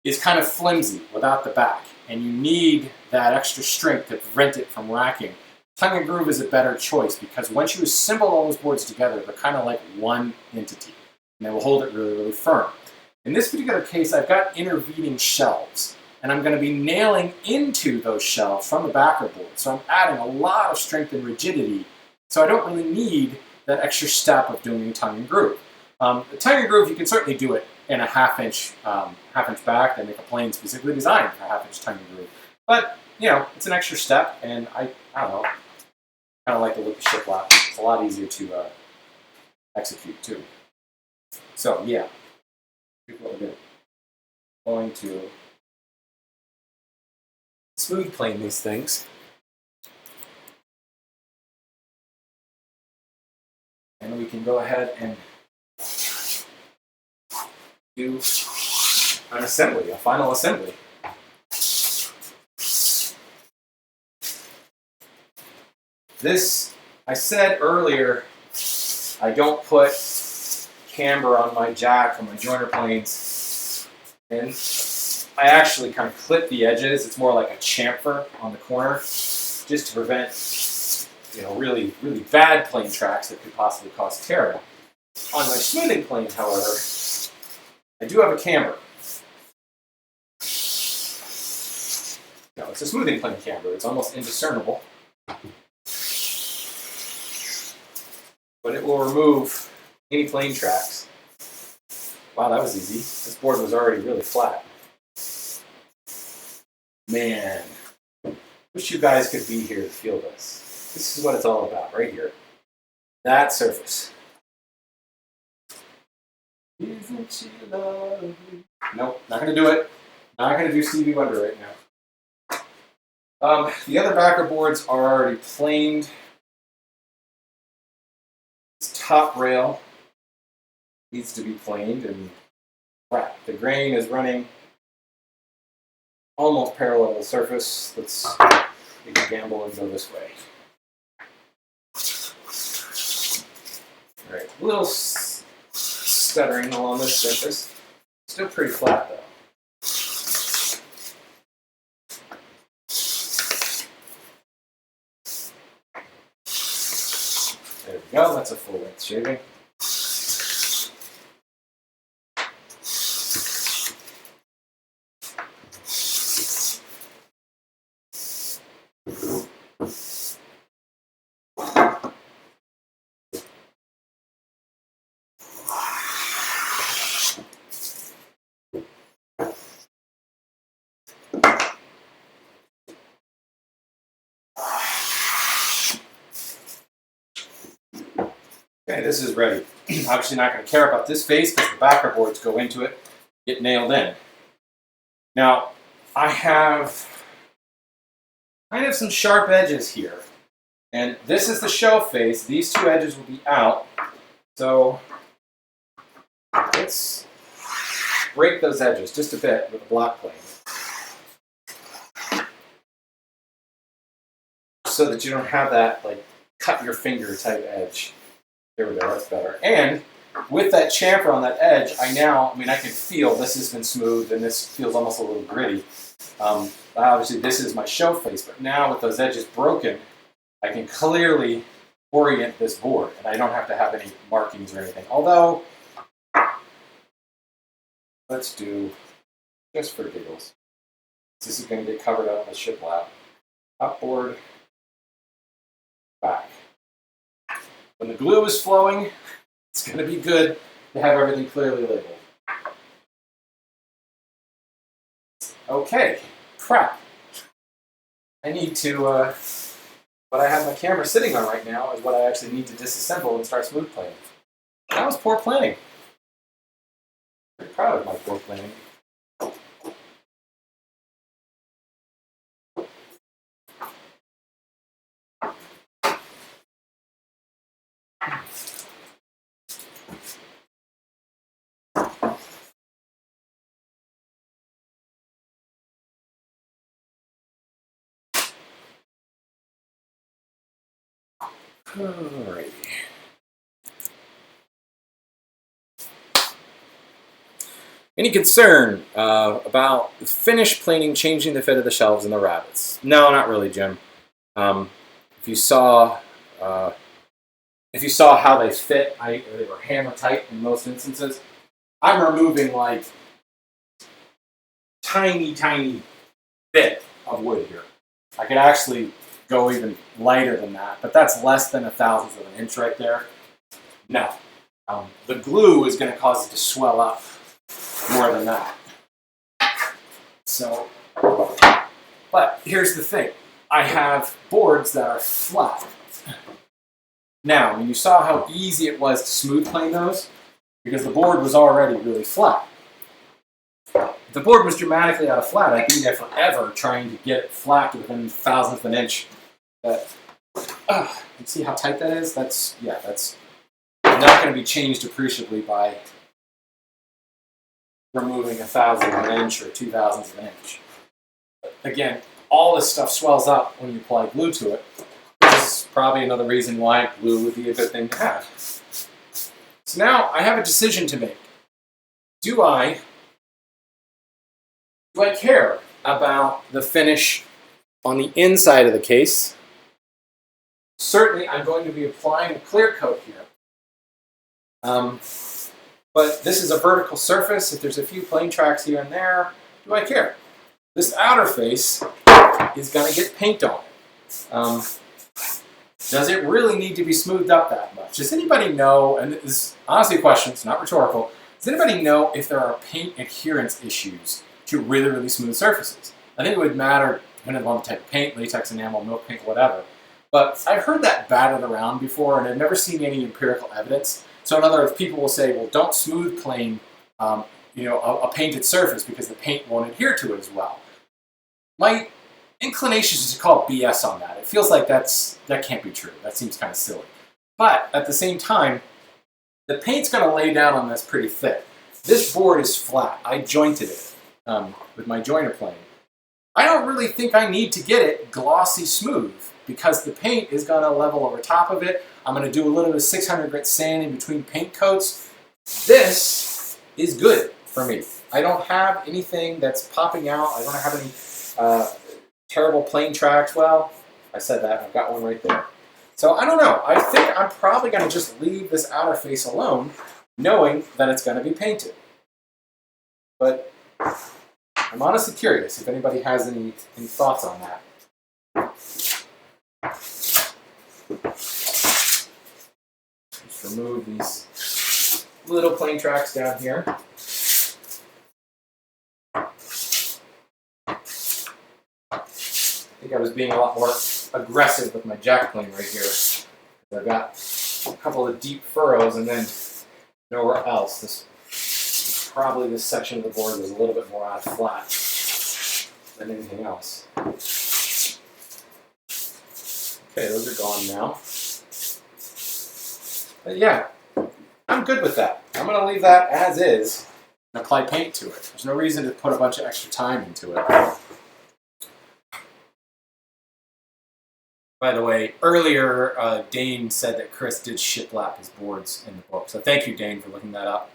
is kind of flimsy without the back and you need that extra strength to prevent it from racking, tongue and groove is a better choice because once you assemble all those boards together, they're kind of like one entity and they will hold it really, really firm. In this particular case, I've got intervening shelves and I'm going to be nailing into those shelves from the backer board. So I'm adding a lot of strength and rigidity, so I don't really need that extra step of doing tongue and groove. The tongue and groove, you can certainly do it in a half-inch back. They make a plane specifically designed for half-inch tongue and groove. But, you know, it's an extra step, and I don't know, kind of like the look of shiplap. It's a lot easier to execute, too. So, yeah, here's what we're doing. Going to smooth plane these things. And we can go ahead and do an assembly, a final assembly. This, I said earlier, I don't put camber on my jack or my joiner planes. And I actually kind of clip the edges. It's more like a chamfer on the corner, just to prevent, you know, really, really bad plane tracks that could possibly cause tearing. On my smoothing plane, however, I do have a camber. No, it's a smoothing plane camber. It's almost indiscernible. But it will remove any plane tracks. Wow, that was easy. This board was already really flat. Man, wish you guys could be here to feel this. This is what it's all about, right here. That surface. Isn't she lovely? Nope, not going to do it. Not going to do Stevie Wonder right now. The other backer boards are already planed. This top rail needs to be planed, and right, the grain is running almost parallel to the surface. Let's make a gamble and go this way. All right, a little stuttering along this surface. Still pretty flat though. There we go, that's a full length shaving. Okay, this is ready. Obviously not going to care about this face because the backer boards go into it, get nailed in. Now, I have kind of some sharp edges here. And this is the show face. These two edges will be out. So let's break those edges just a bit with a block plane, so that you don't have that like cut your finger type edge. There we go, that's better. And with that chamfer on that edge, I can feel this has been smooth and this feels almost a little gritty. Obviously this is my show face, but now with those edges broken, I can clearly orient this board and I don't have to have any markings or anything. Although, let's do, just for giggles, this is going to get covered up with shiplap. Top board, back. When the glue is flowing, it's going to be good to have everything clearly labeled. Okay, crap. I need to, what I have my camera sitting on right now is what I actually need to disassemble and start smooth planing. That was poor planning. I'm very proud of my poor planning. Alrighty. Any concern about finish planing changing the fit of the shelves and the rabbets? No, not really, Jim. If you saw how they fit, they were hammer tight in most instances. I'm removing like tiny bit of wood here. I could actually go even lighter than that, but that's less than 1/1000th of an inch right there. No. The glue is going to cause it to swell up more than that. So, but here's the thing. I have boards that are flat. Now, when you saw how easy it was to smooth plane those, because the board was already really flat. If the board was dramatically out of flat, I'd be there forever trying to get it flat to within 1/1000th of an inch. But, you see how tight that is? That's not going to be changed appreciably by removing 1/1000th of an inch or 2/1000ths of an inch. But again, all this stuff swells up when you apply glue to it. This is probably another reason why glue would be a good thing to have. So now I have a decision to make. Do I care about the finish on the inside of the case? Certainly, I'm going to be applying a clear coat here. But this is a vertical surface. If there's a few plane tracks here and there, do I care? This outer face is going to get paint on it. Does it really need to be smoothed up that much? Does anybody know, and this is honestly a question, it's not rhetorical, does anybody know if there are paint adherence issues to really smooth surfaces? I think it would matter depending on the type of paint, latex, enamel, milk paint, whatever. But I've heard that batted around before, and I've never seen any empirical evidence. So in other words, people will say, well, don't smooth plane a painted surface because the paint won't adhere to it as well. My inclination is to call BS on that. It feels like that can't be true. That seems kind of silly. But at the same time, the paint's going to lay down on this pretty thick. This board is flat. I jointed it with my joiner plane. I don't really think I need to get it glossy smooth because the paint is going to level over top of it. I'm going to do a little bit of 600 grit sand in between paint coats. This is good for me. I don't have anything that's popping out. I don't have any terrible plane tracks. Well, I said that. I've got one right there. So I don't know. I think I'm probably going to just leave this outer face alone, knowing that it's going to be painted. But I'm honestly curious if anybody has any thoughts on that. Just remove these little plane tracks down here. I think I was being a lot more aggressive with my jack plane right here. I've got a couple of deep furrows and then nowhere else. Probably this section of the board was a little bit more out of flat than anything else. Okay, those are gone now. But yeah, I'm good with that. I'm going to leave that as is and apply paint to it. There's no reason to put a bunch of extra time into it. By the way, earlier Dane said that Chris did shiplap his boards in the book. So thank you, Dane, for looking that up.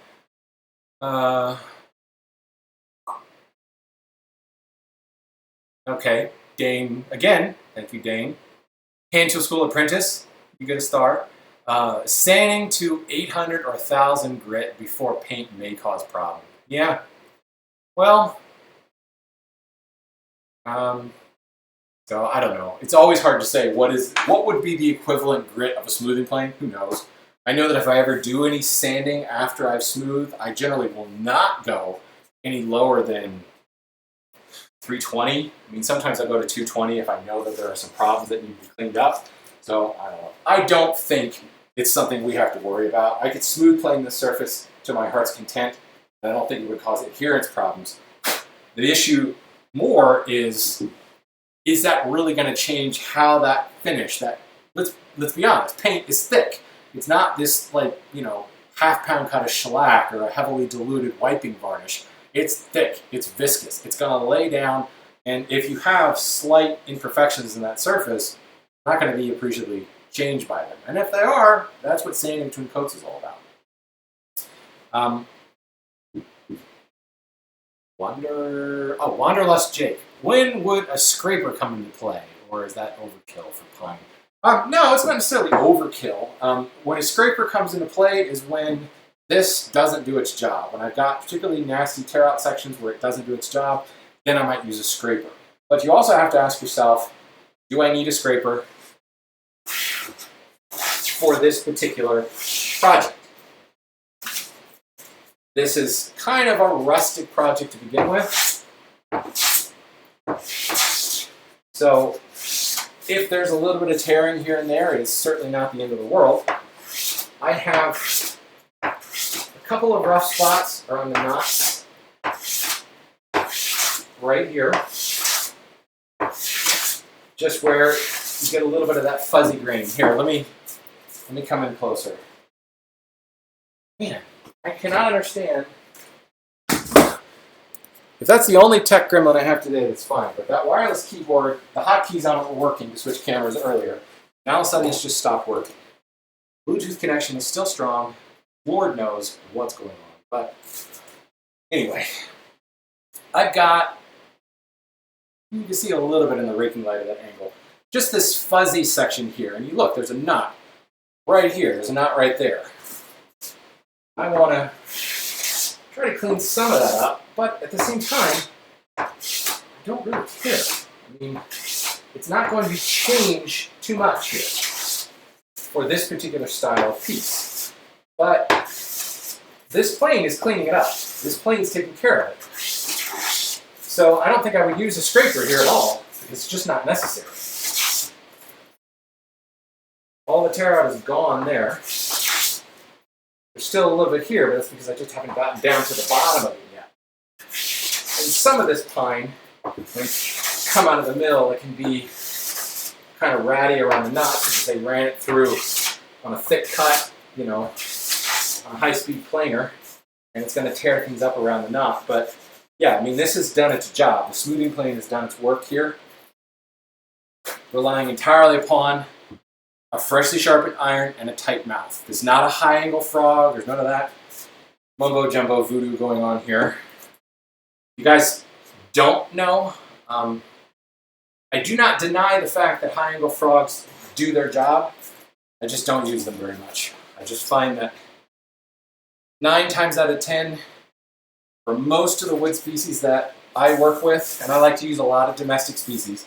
Okay, Dane, again, thank you, Dane. Hand tool school apprentice, you get a star. Sanding to 800 or 1000 grit before paint may cause problem. Yeah, well, so I don't know. It's always hard to say what would be the equivalent grit of a smoothing plane. Who knows? I know that if I ever do any sanding after I've smoothed, I generally will not go any lower than 320. I mean, sometimes I go to 220 if I know that there are some problems that need to be cleaned up. So I don't know. I don't think it's something we have to worry about. I could smooth plane the surface to my heart's content, and I don't think it would cause adherence problems. The issue more is that really going to change how that finish? Let's be honest, paint is thick. It's not this half-pound cut of shellac or a heavily diluted wiping varnish. It's thick. It's viscous. It's going to lay down, and if you have slight imperfections in that surface, it's not going to be appreciably changed by them. And if they are, that's what sanding between coats is all about. Wanderlust Jake. When would a scraper come into play, or is that overkill for pine? No, it's not necessarily overkill. When a scraper comes into play is when this doesn't do its job. When I've got particularly nasty tear-out sections where it doesn't do its job, then I might use a scraper. But you also have to ask yourself, do I need a scraper for this particular project? This is kind of a rustic project to begin with. So if there's a little bit of tearing here and there, it's certainly not the end of the world. I have a couple of rough spots around the knots right here, just where you get a little bit of that fuzzy grain. Here, let me come in closer. Man, I cannot understand. If that's the only tech gremlin I have today, that's fine. But that wireless keyboard, the hotkeys on it were working to switch cameras earlier. Now all of a sudden it's just stopped working. Bluetooth connection is still strong. Lord knows what's going on. But anyway, I've got, you can see a little bit in the raking light of that angle, just this fuzzy section here. And you look, there's a knot right here. There's a knot right there. I want to try to clean some of that up, but at the same time, I don't really care. I mean, it's not going to change too much here for this particular style of piece. But this plane is cleaning it up. This plane is taking care of it. So I don't think I would use a scraper here at all. It's just not necessary. All the tear out is gone there. There's still a little bit here, but that's because I just haven't gotten down to the bottom of it yet. And some of this pine, when it come out of the mill, it can be kind of ratty around the knots because they ran it through on a thick cut, on a high-speed planer, and it's going to tear things up around the knot. But yeah, I mean, this has done its job. The smoothing plane has done its work here, relying entirely upon a freshly sharpened iron and a tight mouth. There's not a high angle frog. There's none of that mumbo jumbo voodoo going on here. You guys don't know. I do not deny the fact that high angle frogs do their job. I just don't use them very much. I just find that 9 times out of 10, for most of the wood species that I work with, and I like to use a lot of domestic species,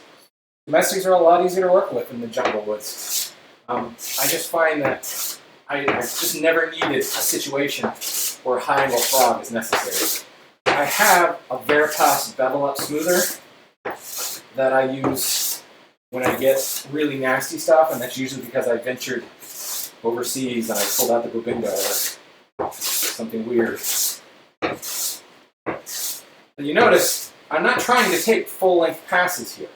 domestics are a lot easier to work with than the jungle woods. I just find that I just never needed a situation where a high angle frog is necessary. I have a Veritas bevel up smoother that I use when I get really nasty stuff, and that's usually because I ventured overseas and I pulled out the bubinga or something weird. And you notice I'm not trying to take full-length passes here.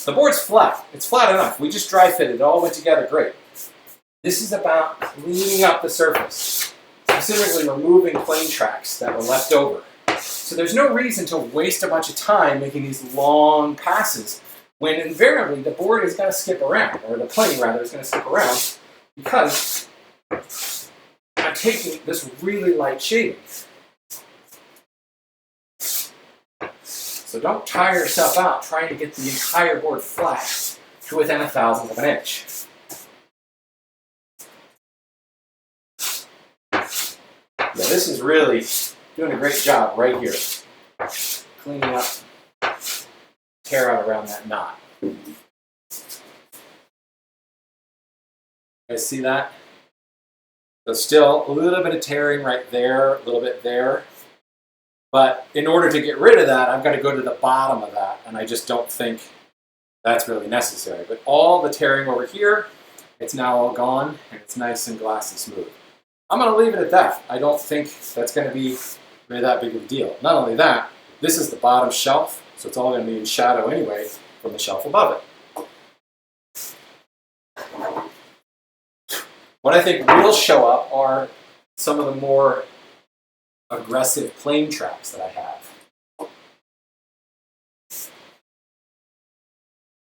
The board's flat. It's flat enough. We just dry fitted. It all went together great. This is about cleaning up the surface, specifically removing plane tracks that were left over. So there's no reason to waste a bunch of time making these long passes when invariably the board is going to skip around, or the plane rather is going to skip around, because I'm taking this really light shading. So don't tire yourself out trying to get the entire board flat to within 1/1000th of an inch. Yeah, this is really doing a great job right here. Cleaning up, tear out around that knot. You guys see that? So still a little bit of tearing right there, a little bit there. But in order to get rid of that, I've got to go to the bottom of that, and I just don't think that's really necessary. But all the tearing over here, it's now all gone, and it's nice and glassy smooth. I'm going to leave it at that. I don't think that's going to be really that big of a deal. Not only that, this is the bottom shelf, so it's all going to be in shadow anyway from the shelf above it. What I think will show up are some of the more aggressive plane tracks that I have.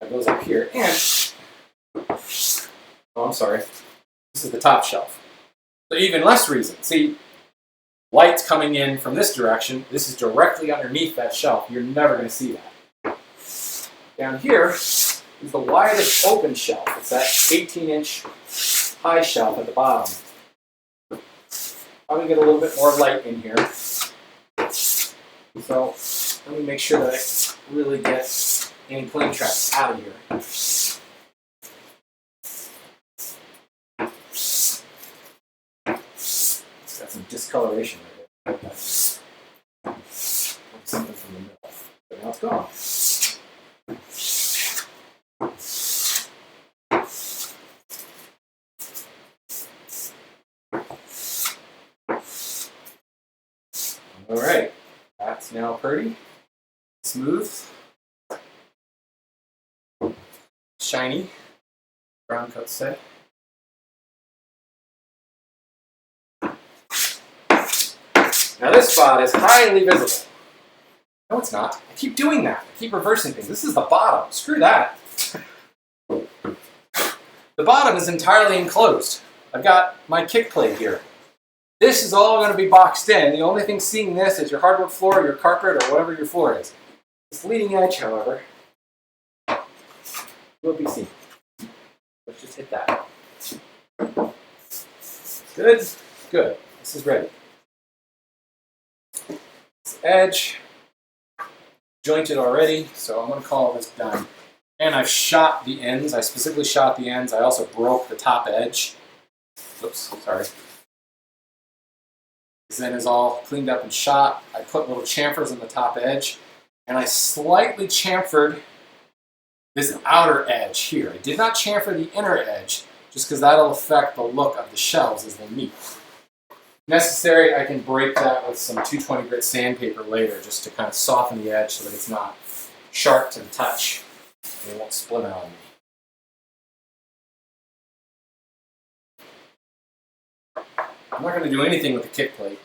That goes up here, and oh, I'm sorry, this is the top shelf. So even less reason. See, light's coming in from this direction. This is directly underneath that shelf. You're never going to see that. Down here is the widest open shelf. It's that 18-inch high shelf at the bottom. I'm going to get a little bit more light in here. So let me make sure that I really get any plane tracks out of here. It's got some discoloration right there. Something from the middle. But now it's gone. All right, that's now pretty, smooth, shiny, brown coat set. Now this spot is highly visible. No, it's not. I keep doing that. I keep reversing things. This is the bottom. Screw that. The bottom is entirely enclosed. I've got my kick plate here. This is all going to be boxed in. The only thing seeing this is your hardwood floor, your carpet, or whatever your floor is. This leading edge, however, will be seen. Let's just hit that. Good? Good. This is ready. This edge, jointed already, so I'm going to call this done. And I've shot the ends. I specifically shot the ends. I also broke the top edge. Oops, sorry. This end is all cleaned up and shot. I put little chamfers on the top edge, and I slightly chamfered this outer edge here. I did not chamfer the inner edge, just because that'll affect the look of the shelves as they meet. If necessary, I can break that with some 220 grit sandpaper later, just to kind of soften the edge so that it's not sharp to the touch, and it won't split out on me. I'm not going to do anything with the kick plate.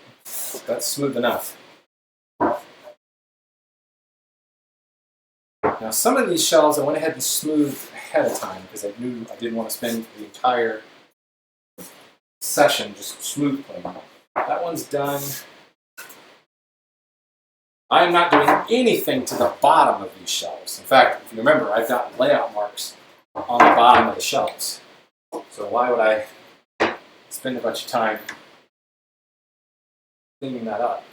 That's smooth enough. Now some of these shelves I went ahead and smoothed ahead of time because I knew I didn't want to spend the entire session just smooth cleaning. That one's done. I'm not doing anything to the bottom of these shelves. In fact, if you remember, I've got layout marks on the bottom of the shelves. So why would I spend a bunch of time cleaning that up?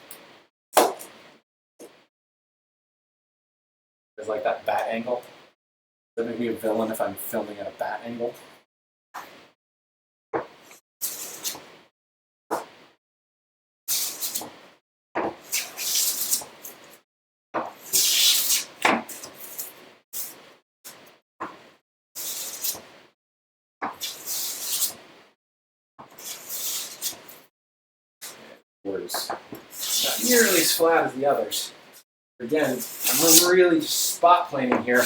There's like that bat angle. Does that make me a villain if I'm filming at a bat angle? nearly as flat as the others. Again, I'm really just spot planing here,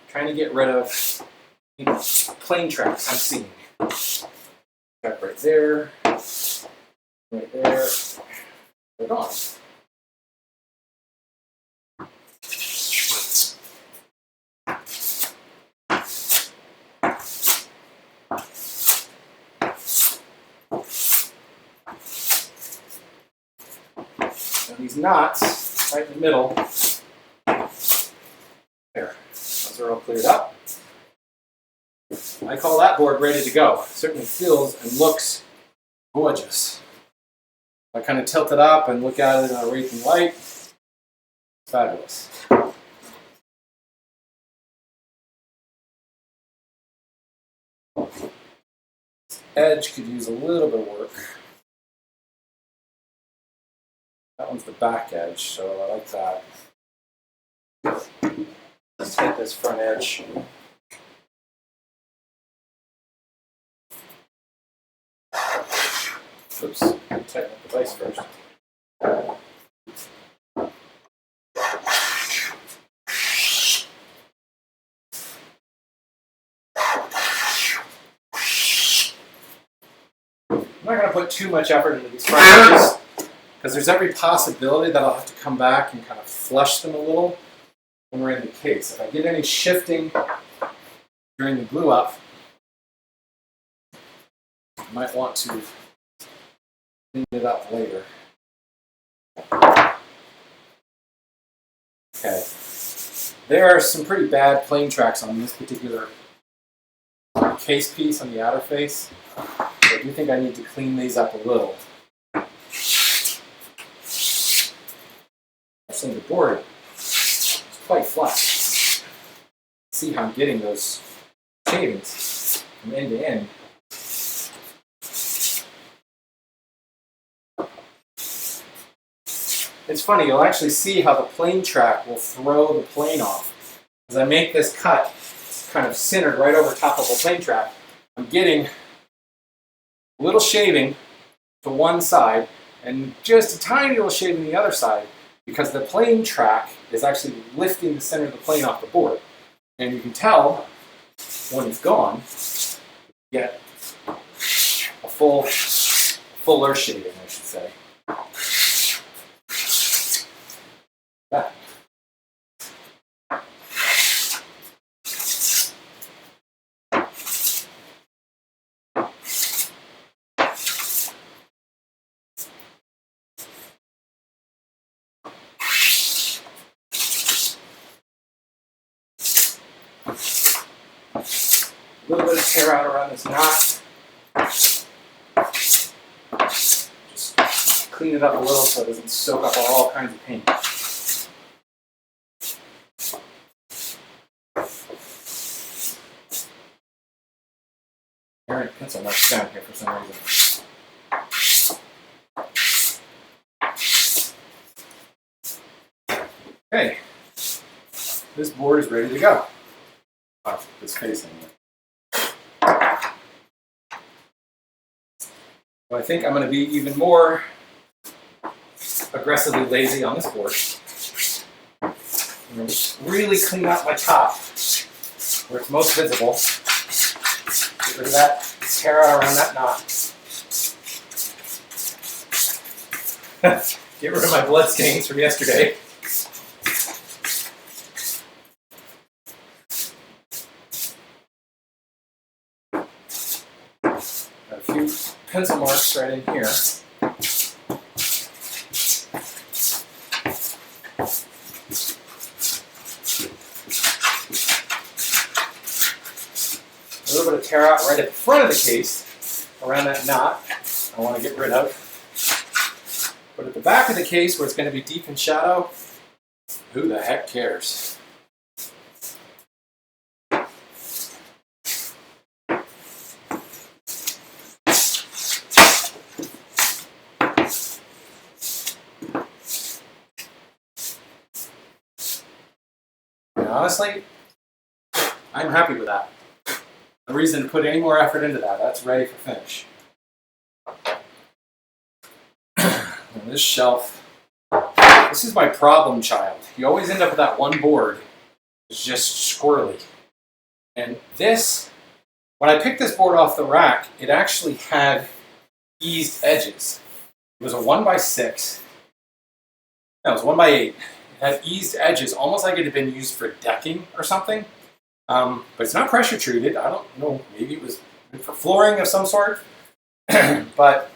trying to get rid of plane tracks I'm seeing. Track right there, right there, right on. And these knots right in the middle, there, those are all cleared up. I call that board ready to go. It certainly feels and looks gorgeous. I kind of tilt it up and look at it in a raking light. It's fabulous. Edge could use a little bit of work. That one's the back edge, so I like that. Let's take this front edge. Oops, tighten up the vise first. I'm not going to put too much effort into these front edges because there's every possibility that I'll have to come back and kind of flush them a little when we're in the case. If I get any shifting during the glue up, I might want to clean it up later. Okay. There are some pretty bad plane tracks on this particular case piece on the outer face. So I do think I need to clean these up a little. Actually, the board is quite flat. See how I'm getting those shavings from end to end. It's funny, you'll actually see how the plane track will throw the plane off. As I make this cut, it's kind of centered right over top of the plane track. I'm getting a little shaving to one side and just a tiny little shaving the other side because the plane track is actually lifting the center of the plane off the board. And you can tell when it's gone, you get a fuller shaving, I should say. That. A little bit of tear out around this knot. Just clean it up a little so it doesn't soak up all kinds of paint. Pencil marks down here for some reason. Okay, this board is ready to go. Oh, this face anyway. So I think I'm going to be even more aggressively lazy on this board. I'm going to really clean out my top where it's most visible. Get rid of that tear out around that knot. Get rid of my blood stains from yesterday. Got a few pencil marks right in here. A little bit of tear out right at the front of the case around that knot I want to get rid of. But at the back of the case where it's going to be deep in shadow, who the heck cares? And honestly, I'm happy with that. No reason to put any more effort into that. That's ready for finish. And this shelf, This is my problem child. You always end up with that one board that's just squirrely. And this, when I picked this board off the rack, it actually had eased edges. It was a 1x6. No, it was 1x8. It had eased edges, almost like it had been used for decking or something. But it's not pressure treated. I don't know, maybe it was for flooring of some sort. But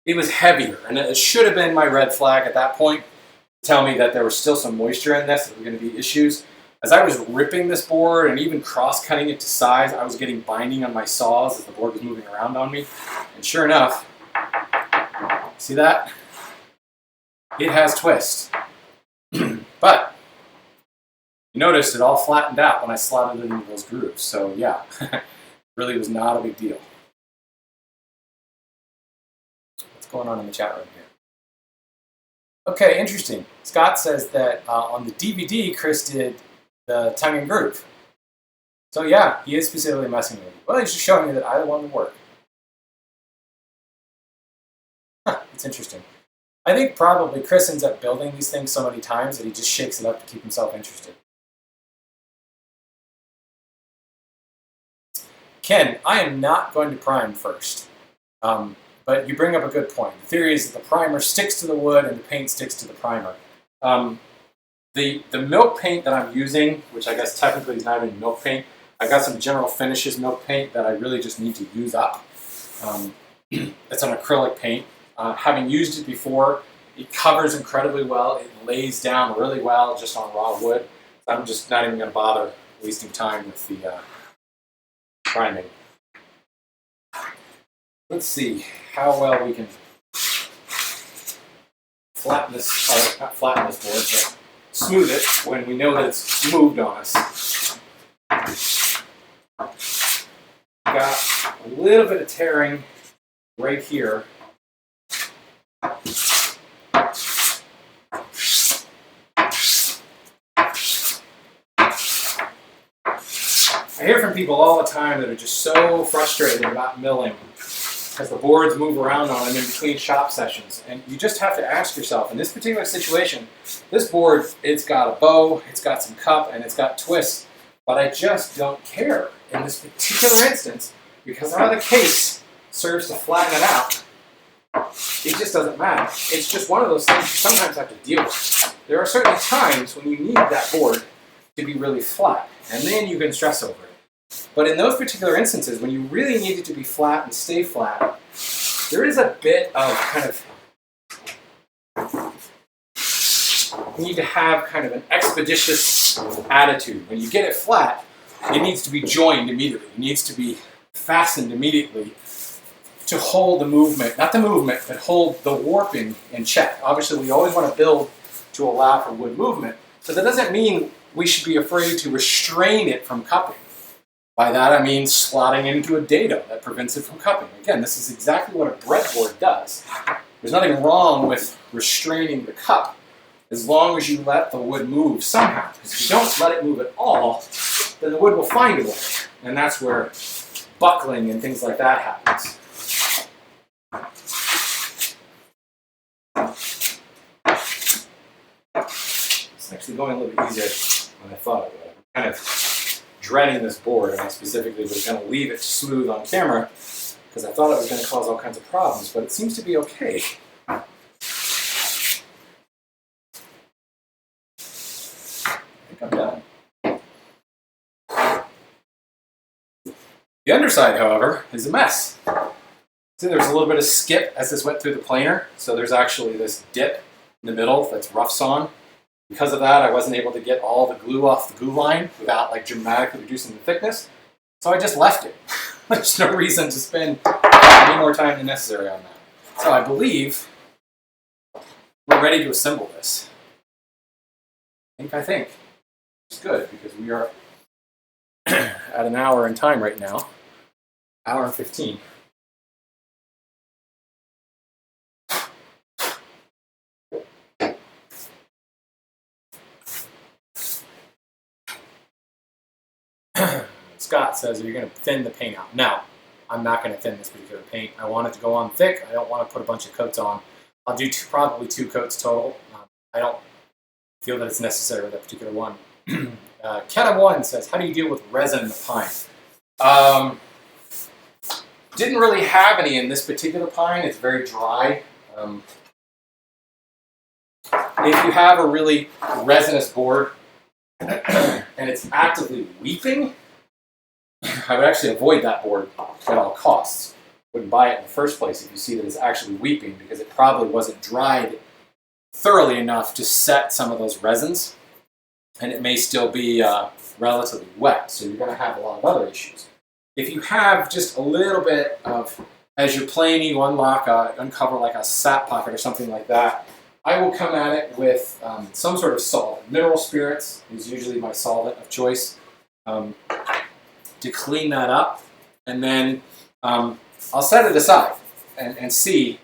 it was heavier, and it should have been my red flag at that point to tell me that there was still some moisture in this, that there were going to be issues. As I was ripping this board and even cross-cutting it to size, I was getting binding on my saws as the board was moving around on me. And sure enough, see that? It has twist. But you notice it all flattened out when I slotted it into those grooves. So yeah, really was not a big deal. What's going on in the chat room here? Okay, interesting. Scott says that on the DVD, Chris did the tongue and groove. So yeah, he is specifically messing with you. Well, he's just showing you that either one would work. Huh, it's interesting. I think probably Chris ends up building these things so many times that he just shakes it up to keep himself interested. Ken, I am not going to prime first. But you bring up a good point. The theory is that the primer sticks to the wood and the paint sticks to the primer. The milk paint that I'm using, which I guess technically is not even milk paint, I got some General Finishes milk paint that I really just need to use up. It's an acrylic paint. Having used it before, it covers incredibly well. It lays down really well just on raw wood. So I'm just not even going to bother wasting time with the priming. Let's see how well we can flatten this, or not flatten this board, but smooth it when we know that it's moved on us. Got a little bit of tearing right here. I hear from people all the time that are just so frustrated about milling as the boards move around on them in between shop sessions. And you just have to ask yourself, in this particular situation, this board, it's got a bow, it's got some cup, and it's got twists, but I just don't care in this particular instance because how the case serves to flatten it out, it just doesn't matter. It's just one of those things you sometimes have to deal with. There are certain times when you need that board to be really flat, and then you can stress over it. But in those particular instances, when you really need it to be flat and stay flat, there is a bit of kind of, you need to have kind of an expeditious attitude. When you get it flat, it needs to be joined immediately. It needs to be fastened immediately to hold the movement, not the movement, but hold the warping in check. Obviously, we always want to build to allow for wood movement, but that doesn't mean we should be afraid to restrain it from cupping. By that I mean slotting it into a dado that prevents it from cupping. Again, this is exactly what a breadboard does. There's nothing wrong with restraining the cup as long as you let the wood move somehow. Because if you don't let it move at all, then the wood will find a way. And that's where buckling and things like that happens. It's actually going a little bit easier than I thought it would. I'm kind of dreading this board, and I specifically was going to leave it smooth on camera because I thought it was going to cause all kinds of problems, but it seems to be okay. I think I'm done. The underside, however, is a mess. See, there's a little bit of skip as this went through the planer, so there's actually this dip in the middle that's rough sawn. Because of that, I wasn't able to get all the glue off the glue line without like dramatically reducing the thickness. So I just left it. There's no reason to spend any more time than necessary on that. So I believe we're ready to assemble this. I think. It's good because we are at an hour in time right now. Hour and 15. Scott says, are you going to thin the paint out? No, I'm not going to thin this particular paint. I want it to go on thick. I don't want to put a bunch of coats on. I'll do probably 2 coats total. I don't feel that it's necessary with that particular one. Ken1 says, how do you deal with resin in the pine? Didn't really have any in this particular pine. It's very dry. If you have a really resinous board and it's actively weeping, I would actually avoid that board at all costs. Wouldn't buy it in the first place if you see that it's actually weeping, because it probably wasn't dried thoroughly enough to set some of those resins, and it may still be relatively wet, so you're going to have a lot of other issues. If you have just a little bit of, as you're planing, you uncover like a sap pocket or something like that, I will come at it with some sort of solvent. Mineral spirits is usually my solvent of choice to clean that up, and then I'll set it aside and see,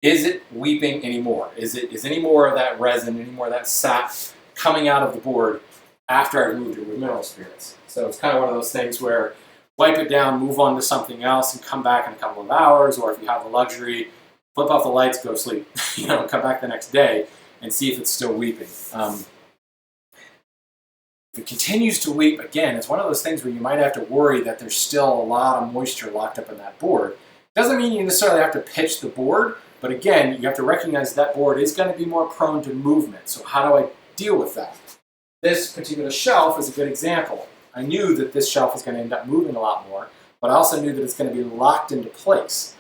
is it weeping anymore? Is any more of that resin, any more of that sap coming out of the board after I removed it with mineral spirits? So it's kind of one of those things where wipe it down, move on to something else, and come back in a couple of hours, or if you have the luxury, flip off the lights, go sleep. Come back the next day and see if it's still weeping. If it continues to weep, again, it's one of those things where you might have to worry that there's still a lot of moisture locked up in that board. Doesn't mean you necessarily have to pitch the board, but again, you have to recognize that board is going to be more prone to movement. So how do I deal with that? This particular shelf is a good example. I knew that this shelf was going to end up moving a lot more, but I also knew that it's going to be locked into place.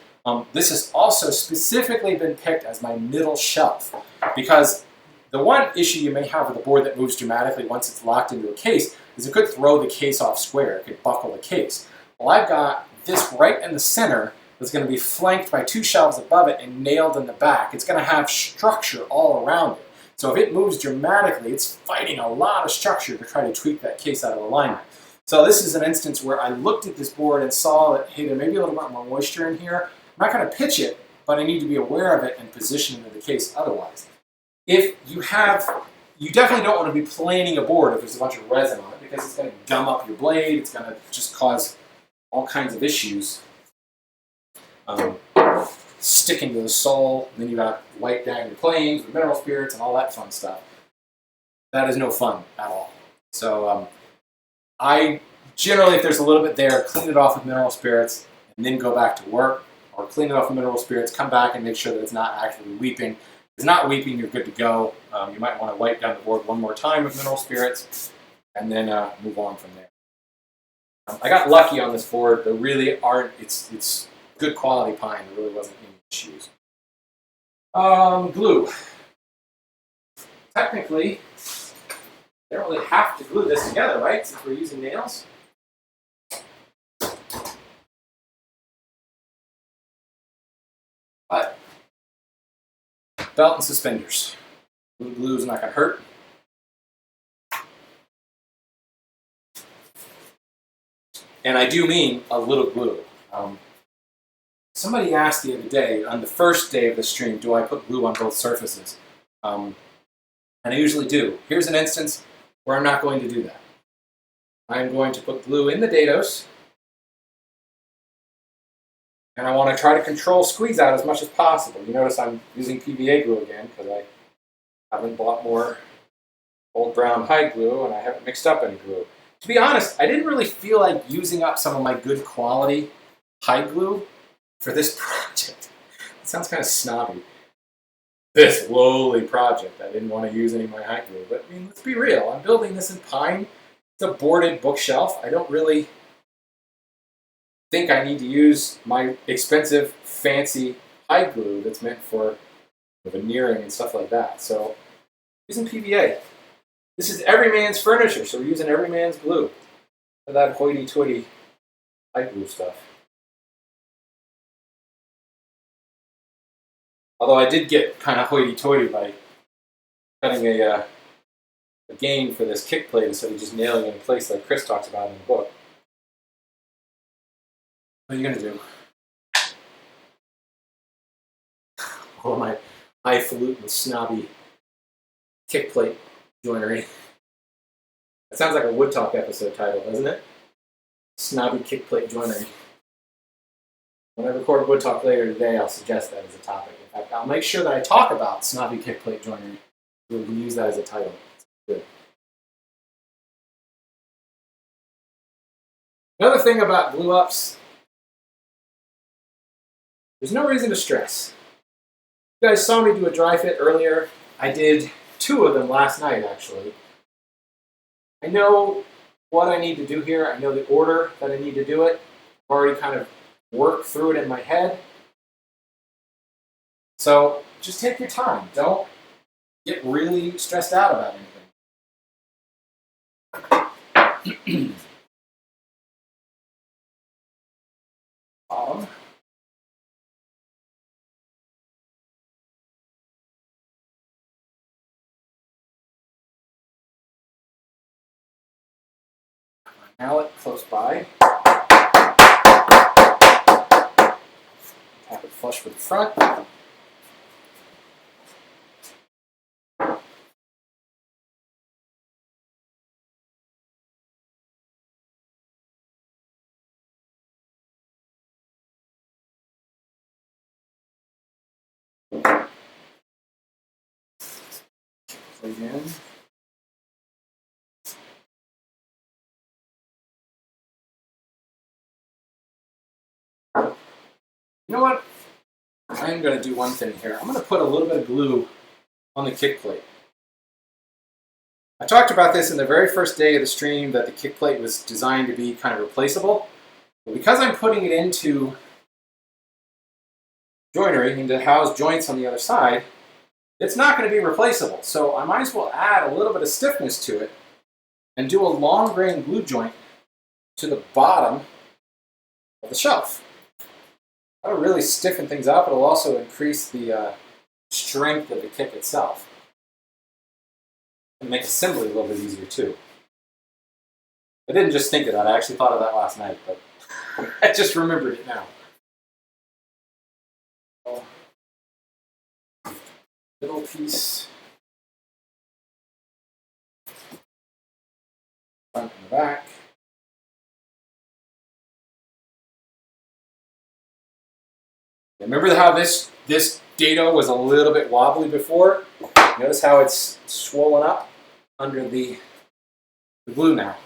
This has also specifically been picked as my middle shelf, because the one issue you may have with a board that moves dramatically once it's locked into a case is it could throw the case off square. It could buckle the case. Well, I've got this right in the center that's going to be flanked by two shelves above it and nailed in the back. It's going to have structure all around it. So if it moves dramatically, it's fighting a lot of structure to try to tweak that case out of alignment. So this is an instance where I looked at this board and saw that, hey, there may be a little bit more moisture in here. I'm not going to pitch it, but I need to be aware of it and position it in the case otherwise. If you definitely don't want to be planing a board if there's a bunch of resin on it, because it's going to gum up your blade. It's going to just cause all kinds of issues. Sticking to the sole, and then you got to wipe down your planes with mineral spirits and all that fun stuff. That is no fun at all. So I generally, if there's a little bit there, clean it off with mineral spirits and then go back to work, or clean it off with mineral spirits, come back and make sure that it's not actually weeping. If it's not weeping, you're good to go. You might want to wipe down the board one more time with mineral spirits and then move on from there. I got lucky on this board. There really aren't, it's good quality pine. There really wasn't any issues. Glue. Technically, you don't really have to glue this together, right? Since we're using nails. But belt and suspenders. Glue is not going to hurt. And I do mean a little glue. Somebody asked the other day, on the first day of the stream, do I put glue on both surfaces? And I usually do. Here's an instance where I'm not going to do that. I'm going to put glue in the dados, and I want to try to control squeeze out as much as possible. You notice I'm using PVA glue again because I haven't bought more old brown hide glue, and I haven't mixed up any glue. To be honest, I didn't really feel like using up some of my good quality hide glue for this project. It sounds kind of snobby. This lowly project, I didn't want to use any of my hide glue. But I mean, let's be real. I'm building this in pine. It's a boarded bookshelf. I don't really think I need to use my expensive, fancy hide glue that's meant for veneering and stuff like that. So, using PVA. This is every man's furniture, so we're using every man's glue for that hoity-toity hide glue stuff. Although I did get kind of hoity-toity by cutting a game for this kick plate instead of just nailing it in place like Chris talks about in the book. What are you going to do? All my highfalutin, snobby kick plate joinery. That sounds like a Wood Talk episode title, doesn't it? Snobby kick plate joinery. When I record Wood Talk later today, I'll suggest that as a topic. In fact, I'll make sure that I talk about snobby kick plate joinery We can use that as a title. Good. Another thing about glue ups, there's no reason to stress. You guys saw me do a dry fit earlier. I did 2 of them last night, actually. I know what I need to do here. I know the order that I need to do it. I've already kind of worked through it in my head. So just take your time. Don't get really stressed out about anything. Bottom. Mallet close by. Have it flush with the front. Again. You know what? I am going to do one thing here. I'm going to put a little bit of glue on the kick plate. I talked about this in the very first day of the stream, that the kick plate was designed to be kind of replaceable. But because I'm putting it into joinery, into house joints on the other side, it's not going to be replaceable. So I might as well add a little bit of stiffness to it and do a long grain glue joint to the bottom of the shelf. That'll really stiffen things up. It'll also increase the strength of the kick itself. And make assembly a little bit easier too. I didn't just think of that, I actually thought of that last night, but I just remembered it now. Middle piece. Front and back. Remember how this dado was a little bit wobbly before? Notice how it's swollen up under the glue now.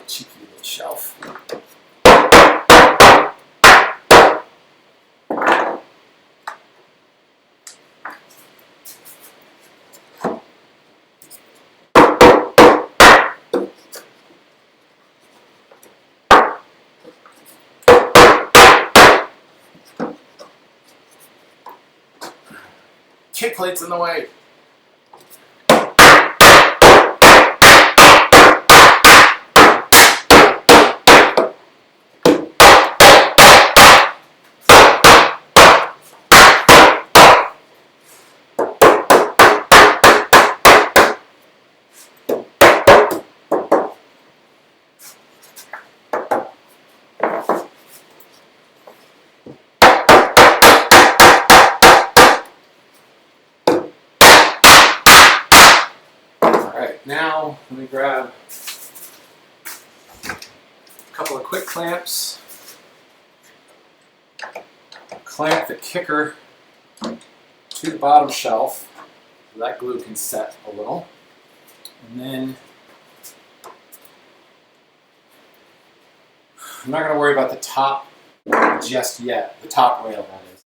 Cheeky little shelf. Kick plate's in the way. Now, let me grab a couple of quick clamps, clamp the kicker to the bottom shelf so that glue can set a little, and then I'm not going to worry about the top just yet, the top rail that is.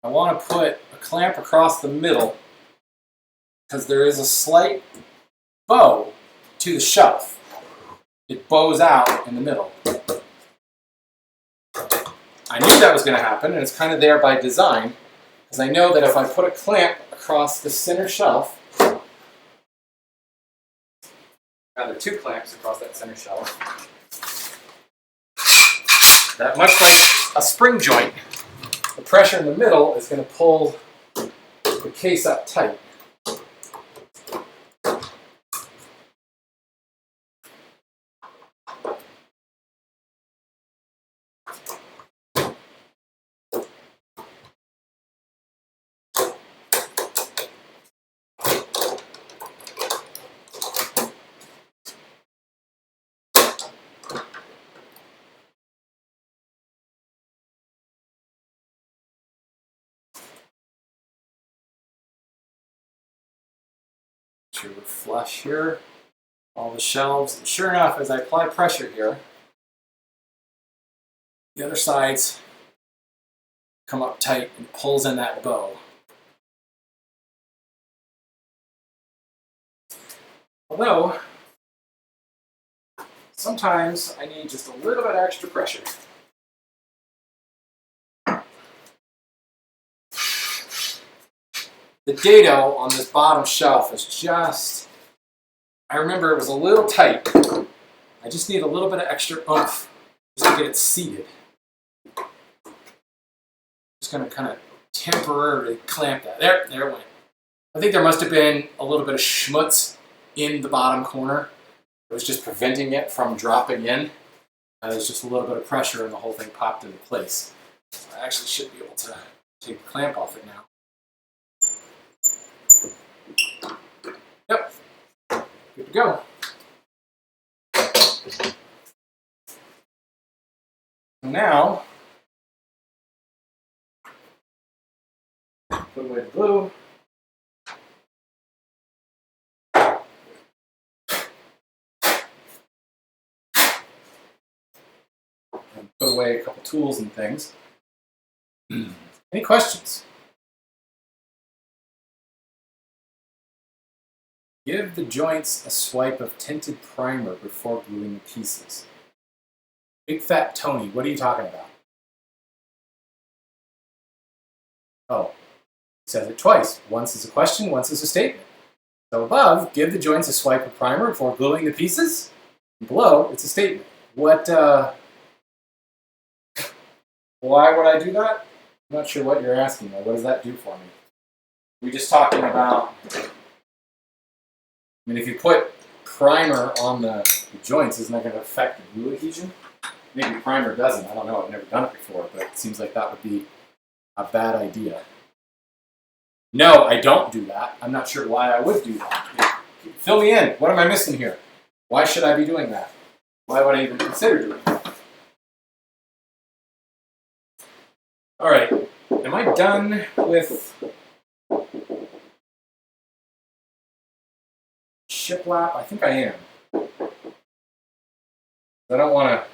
I want to put a clamp across the middle because there is a slight bow to the shelf. It bows out in the middle. I knew that was going to happen, and it's kind of there by design, because I know that if I put a clamp across the center shelf, rather two clamps across that center shelf, that much like a spring joint, the pressure in the middle is going to pull the case up tight. Sure we're flush here, all the shelves. And sure enough, as I apply pressure here, the other sides come up tight and pulls in that bow. Although, sometimes I need just a little bit extra pressure. The dado on this bottom shelf is just, I remember it was a little tight. I just need a little bit of extra oomph just to get it seated. Just going to kind of temporarily clamp that. There it went. I think there must have been a little bit of schmutz in the bottom corner. It was just preventing it from dropping in. There's just a little bit of pressure and the whole thing popped into place. So I actually should be able to take the clamp off it now. Yep, good to go. Now, put away the glue. And put away a couple tools and things. Any questions? Give the joints a swipe of tinted primer before gluing the pieces. Big Fat Tony, what are you talking about? Oh, he says it twice. Once is a question, once is a statement. So above, give the joints a swipe of primer before gluing the pieces. And below, it's a statement. What, why would I do that? I'm not sure what you're asking me. What does that do for me? We're just talking about, I mean, if you put primer on the joints, isn't that going to affect the glue adhesion? Maybe primer doesn't. I don't know. I've never done it before, but it seems like that would be a bad idea. No, I don't do that. I'm not sure why I would do that. Fill me in. What am I missing here? Why should I be doing that? Why would I even consider doing that? All right. Am I done with shiplap? I think I am. I don't want to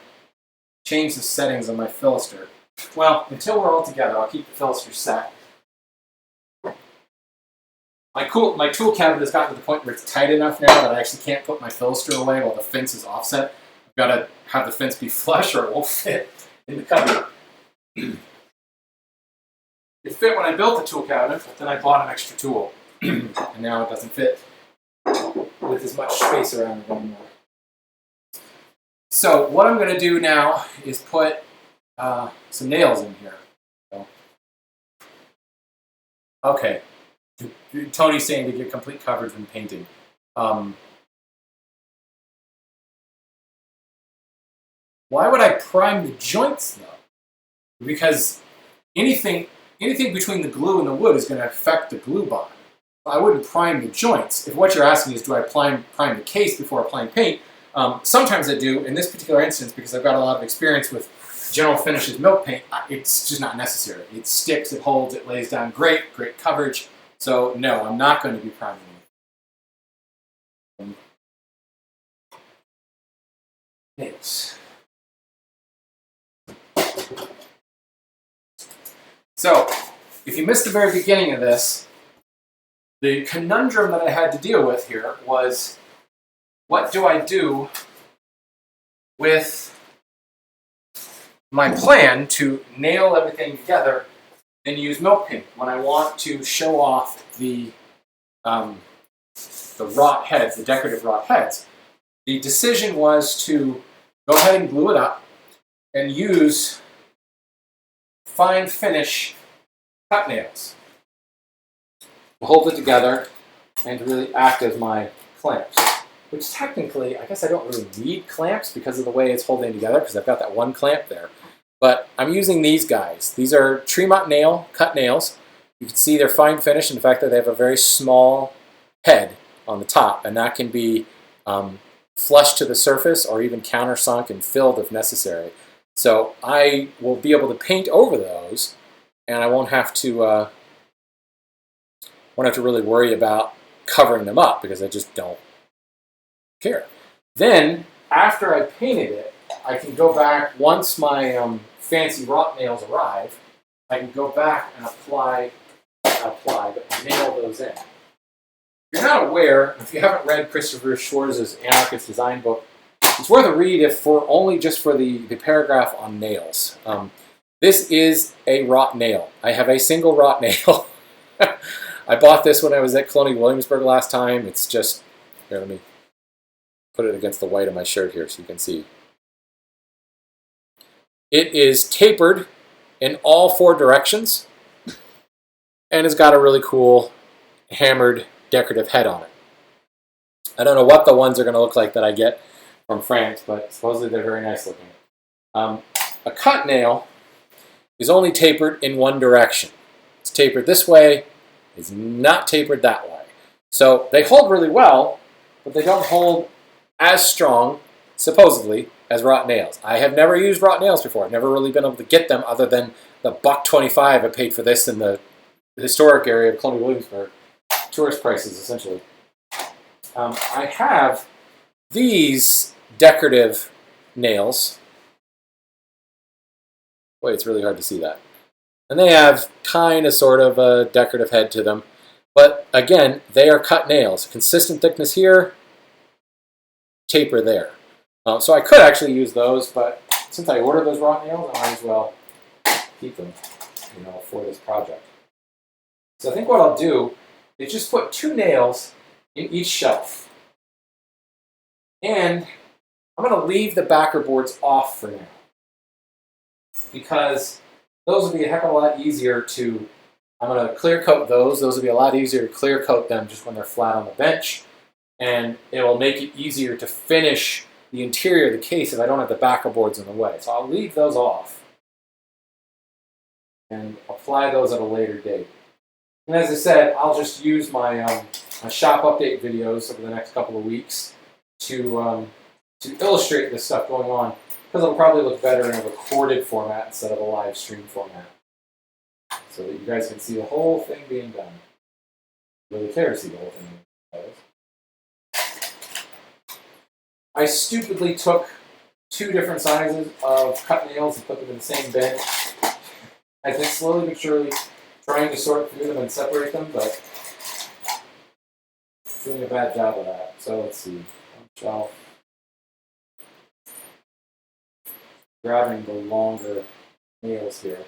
change the settings on my Philister. Well, until we're all together, I'll keep the Philister set. My tool cabinet has gotten to the point where it's tight enough now that I actually can't put my Philister away while the fence is offset. I've got to have the fence be flush or it won't fit in the cupboard. It fit when I built the tool cabinet, but then I bought an extra tool. And now it doesn't fit with as much space around it anymore. So what I'm going to do now is put some nails in here. So, okay. Tony's saying to get complete coverage when painting. Why would I prime the joints though? Because anything between the glue and the wood is going to affect the glue bond. I wouldn't prime the joints. If what you're asking is do I prime the case before applying paint, sometimes I do. In this particular instance, because I've got a lot of experience with General Finishes milk paint, it's just not necessary. It sticks, it holds, it lays down great coverage. So no, I'm not going to be priming it. Nails. So, if you missed the very beginning of this, the conundrum that I had to deal with here was what do I do with my plan to nail everything together and use milk paint when I want to show off the wrought heads, the decorative wrought heads? The decision was to go ahead and glue it up and use fine finish cut nails to hold it together and to really act as my clamps. Which technically, I guess I don't really need clamps because of the way it's holding together, because I've got that one clamp there. But I'm using these guys. These are Tremont nail, cut nails. You can see they're fine finish in the fact that they have a very small head on the top, and that can be flush to the surface or even countersunk and filled if necessary. So I will be able to paint over those, and I won't have to really worry about covering them up because I just don't care. Then, after I painted it, I can go back, once my fancy wrought nails arrive, I can go back and but nail those in. If you're not aware, if you haven't read Christopher Schwarz's Anarchist design book, it's worth a read if just for the paragraph on nails. This is a wrought nail. I have a single wrought nail. I bought this when I was at Colonial Williamsburg last time. It's just, here, let me put it against the white of my shirt here so you can see. It is tapered in all 4 directions and it's got a really cool hammered decorative head on it. I don't know what the ones are going to look like that I get from France, but supposedly they're very nice looking. A cut nail is only tapered in one direction. It's tapered this way, it's not tapered that way. So they hold really well, but they don't hold as strong, supposedly, as wrought nails. I have never used wrought nails before. I've never really been able to get them other than the $1.25 I paid for this in the historic area of Colonial Williamsburg. Tourist prices, essentially. I have these decorative nails. Boy, it's really hard to see that. And they have kind of sort of a decorative head to them. But again, they are cut nails. Consistent thickness here, taper there. So I could actually use those, but since I ordered those wrought nails, I might as well keep them, for this project. So I think what I'll do is just put 2 nails in each shelf. And I'm going to leave the backer boards off for now, because those will be a heck of a lot easier to, I'm going to clear coat those. Those will be a lot easier to clear coat them just when they're flat on the bench. And it will make it easier to finish the interior of the case if I don't have the backer boards in the way. So I'll leave those off and apply those at a later date. And as I said, I'll just use my, my shop update videos over the next couple of weeks to illustrate this stuff going on, because it'll probably look better in a recorded format instead of a live stream format, so that you guys can see the whole thing being done. Really care to see the whole thing being done. I stupidly took 2 different sizes of cut nails and put them in the same bin. I've been slowly but surely trying to sort through them and separate them, but I'm doing a bad job of that. So let's see. Shelf. Grabbing the longer nails here.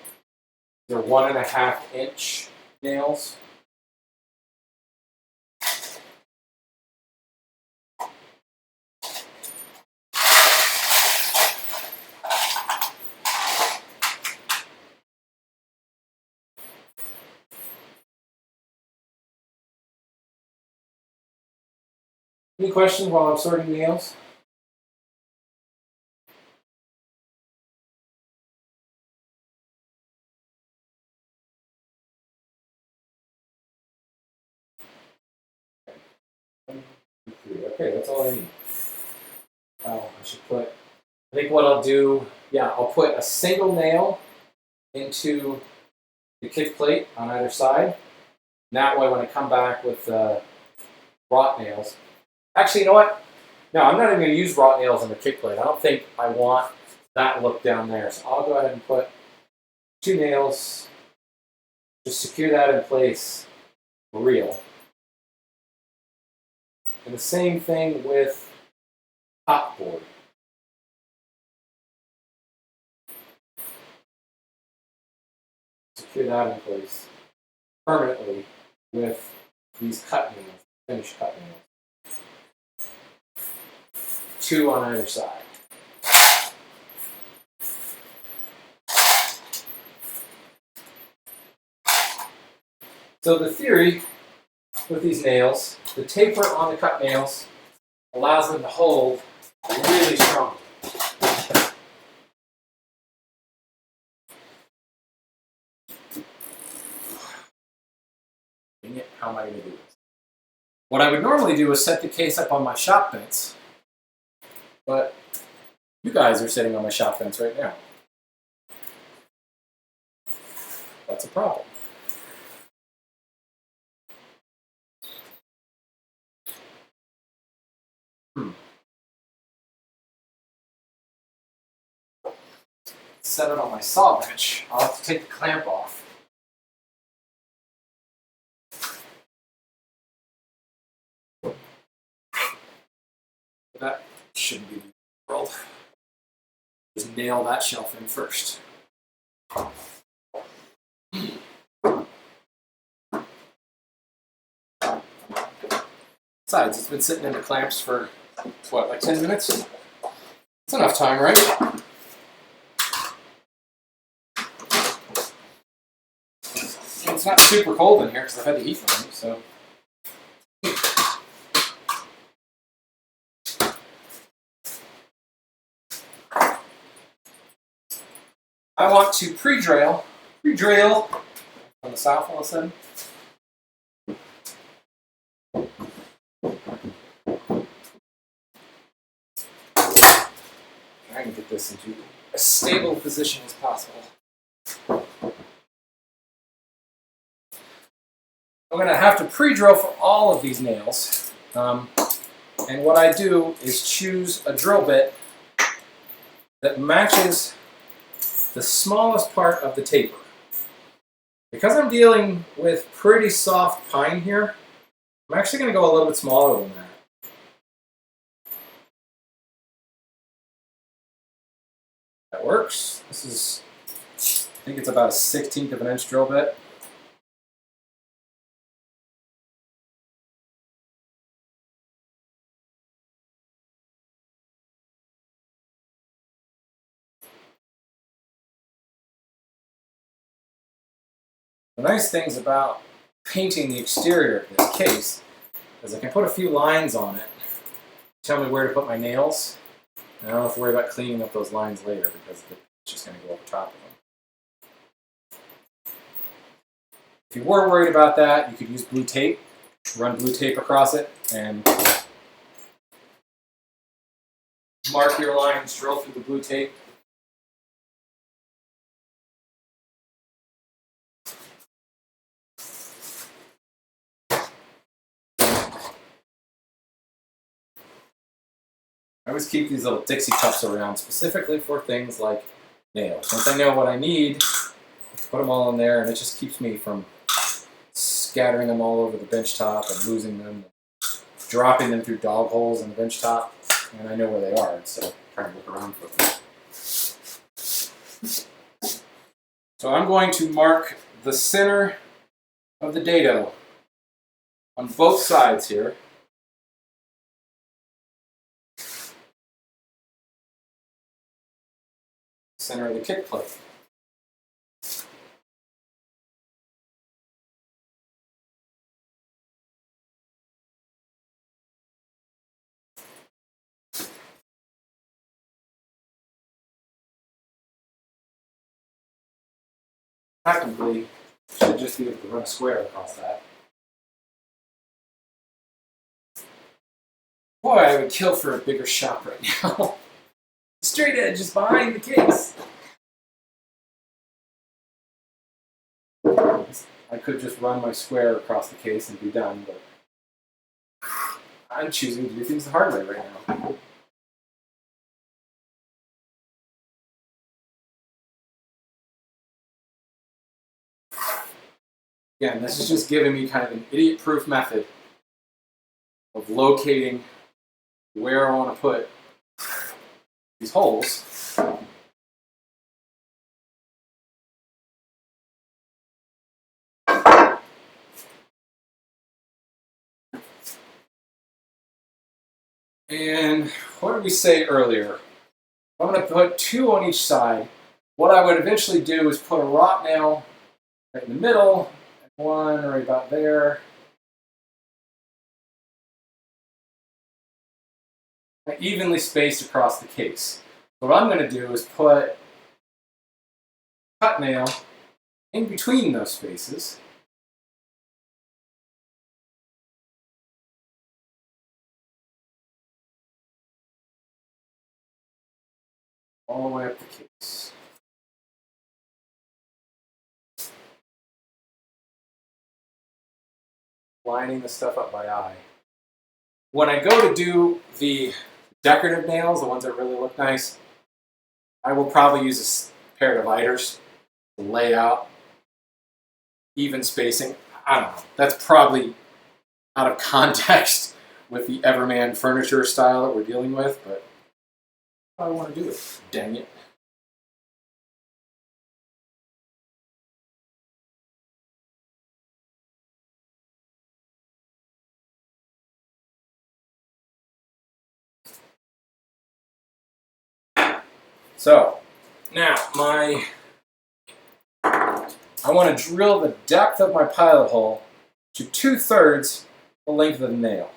They're 1.5 inch nails. Any questions while I'm sorting nails? Okay, that's all I need. I should put, I think what I'll do, I'll put a single nail into the kick plate on either side. And that way when I come back with wrought nails, actually, you know what? No, I'm not even going to use wrought nails on the kick plate. I don't think I want that look down there. So I'll go ahead and put 2 nails, just secure that in place for real. And the same thing with top board. Secure that in place permanently with these cut nails, finished cut nails. 2 on either side. So the theory with these nails, the taper on the cut nails allows them to hold really strong. Dang it, how am I going to do this? What I would normally do is set the case up on my shop fence, but you guys are sitting on my shop fence right now. That's a problem. Set it on my saw bench. I'll have to take the clamp off. That shouldn't be the world. Just nail that shelf in first. Besides, it's been sitting in the clamps for, what, like 10 minutes? It's enough time, right? And it's not super cold in here because I've had the heat running, so. I want to pre-drill on the south all of a sudden. Trying to get this into as stable a position as possible. I'm going to have to pre-drill for all of these nails. And what I do is choose a drill bit that matches the smallest part of the taper. Because I'm dealing with pretty soft pine here, I'm actually going to go a little bit smaller than that. That works. This is, I think it's about a 1/16 of an inch drill bit. The nice things about painting the exterior of this case is I can put a few lines on it, tell me where to put my nails, and I don't have to worry about cleaning up those lines later because it's just going to go over top of them. If you were worried about that, you could use blue tape, run blue tape across it, and mark your lines, drill through the blue tape. I always keep these little Dixie cups around specifically for things like nails. Once I know what I need, put them all in there, and it just keeps me from scattering them all over the bench top and losing them, dropping them through dog holes in the bench top, and I know where they are, so I'm trying to look around for them. So I'm going to mark the center of the dado on both sides here. Center of the kick plate. Technically, should just be able to run a square across that. Boy, I would kill for a bigger shop right now. Straight edge is behind the case. I could just run my square across the case and be done, but I'm choosing to do things the hard way right now. Again, this is just giving me kind of an idiot-proof method of locating where I want to put these holes. And what did we say earlier? I'm going to put 2 on each side. What I would eventually do is put a wrought nail right in the middle, and 1 right about there. Evenly spaced across the case. What I'm going to do is put a cut nail in between those spaces. All the way up the case. Lining the stuff up by eye. When I go to do the decorative nails, the ones that really look nice, I will probably use a pair of dividers to lay out even spacing. I don't know. That's probably out of context with the Everman furniture style that we're dealing with, but I want to do it. Dang it. So, now I want to drill the depth of my pilot hole to 2/3 the length of the nail.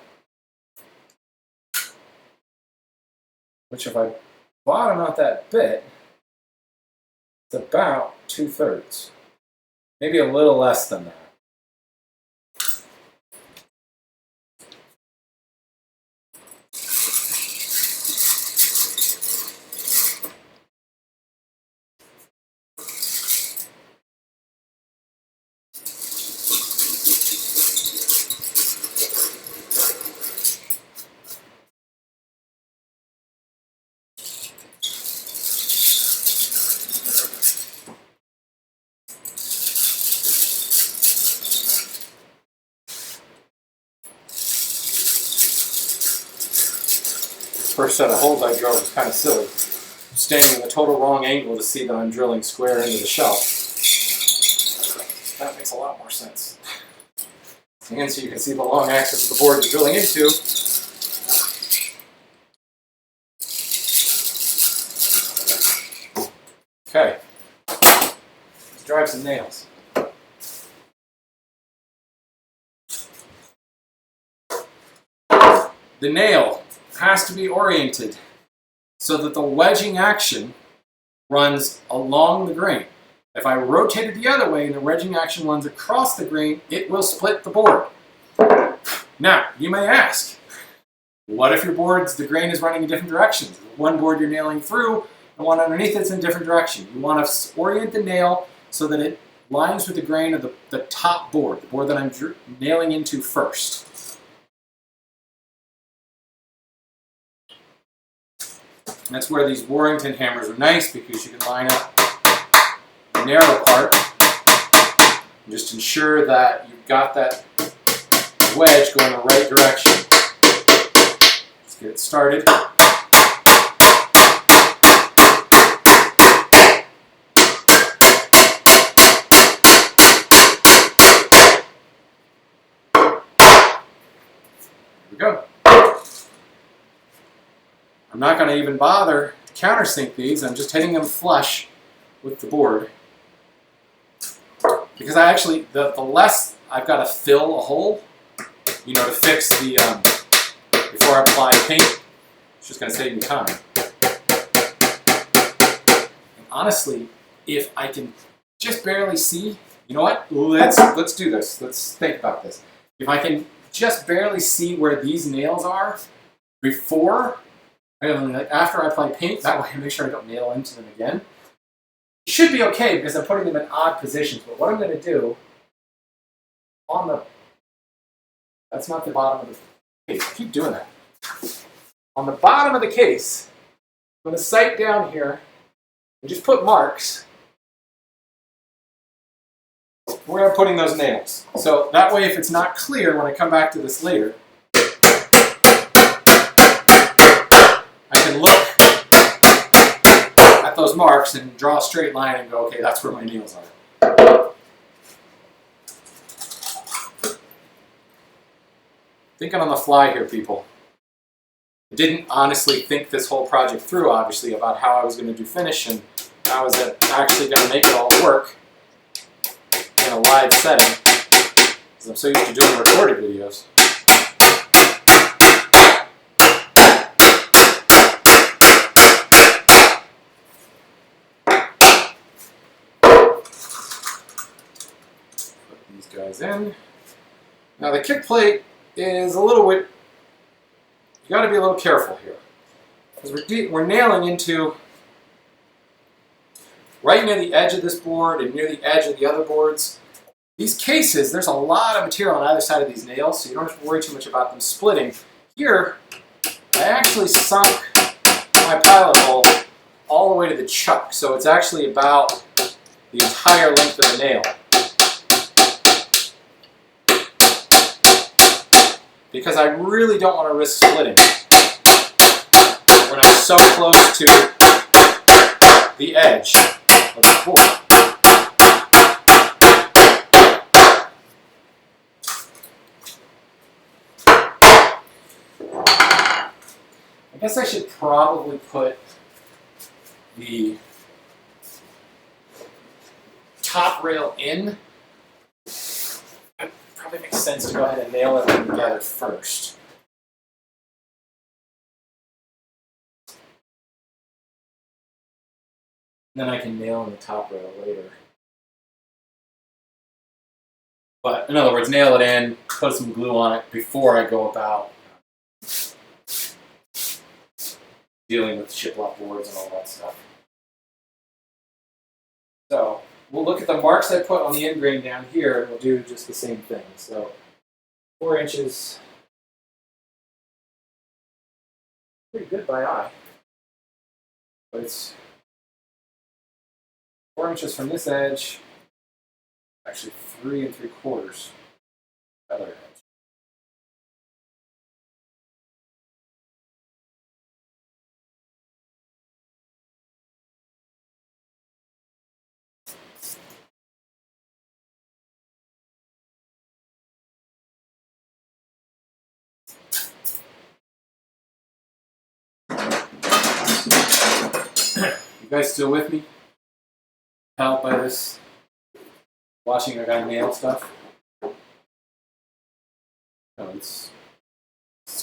Which if I bottom out that bit, it's about 2/3. Maybe a little less than that. First set of holes I drilled was kind of silly. Standing in the total wrong angle to see that I'm drilling square into the shelf. That makes a lot more sense. And so you can see the long axis of the board you're drilling into. Okay. Let's drive some nails. The nail has to be oriented so that the wedging action runs along the grain. If I rotate it the other way and the wedging action runs across the grain, it will split the board. Now, you may ask, what if your the grain is running in different directions? One board you're nailing through, and one underneath it's in a different direction. You want to orient the nail so that it lines with the grain of the top board, the board that I'm nailing into first. And that's where these Warrington hammers are nice, because you can line up the narrow part and just ensure that you've got that wedge going the right direction. Let's get it started. Here we go. I'm not going to even bother to countersink these. I'm just hitting them flush with the board. Because I actually, the less I've got to fill a hole, you know, to fix the, before I apply paint, it's just going to save me time. And honestly, if I can just barely see, you know what? Let's do this. Let's think about this. If I can just barely see where these nails are before, after I apply paint, that way I make sure I don't nail into them again. It should be okay because I'm putting them in odd positions, but what I'm going to do on the, that's not the bottom of the case, I keep doing that. On the bottom of the case, I'm going to sight down here and just put marks where I'm putting those nails. So that way if it's not clear when I come back to this later, I can look those marks and draw a straight line and go, okay, that's where my nails are. Thinking on the fly here, people. I didn't honestly think this whole project through, obviously, about how I was going to do finish and how I was actually going to make it all work in a live setting, because I'm so used to doing recorded videos. Put these guys in. Now the kick plate is a little bit, you got to be a little careful here, because we're nailing into right near the edge of this board and near the edge of the other boards. These cases, there's a lot of material on either side of these nails, so you don't have to worry too much about them splitting. Here, I actually sunk my pilot hole all the way to the chuck, so it's actually about the entire length of the nail. Because I really don't want to risk splitting when I'm so close to the edge of the board. I guess I should probably put the top rail in. It probably makes sense to go ahead and nail everything together first. Then I can nail in the top rail later. But in other words, nail it in, put some glue on it before I go about dealing with shiplap boards and all that stuff. So we'll look at the marks I put on the end grain down here, and we'll do just the same thing. So 4 inches, pretty good by eye, but it's 4 inches from this edge, actually 3 3/4 other edge. You guys still with me? Helped by this watching I got nail stuff? No, it's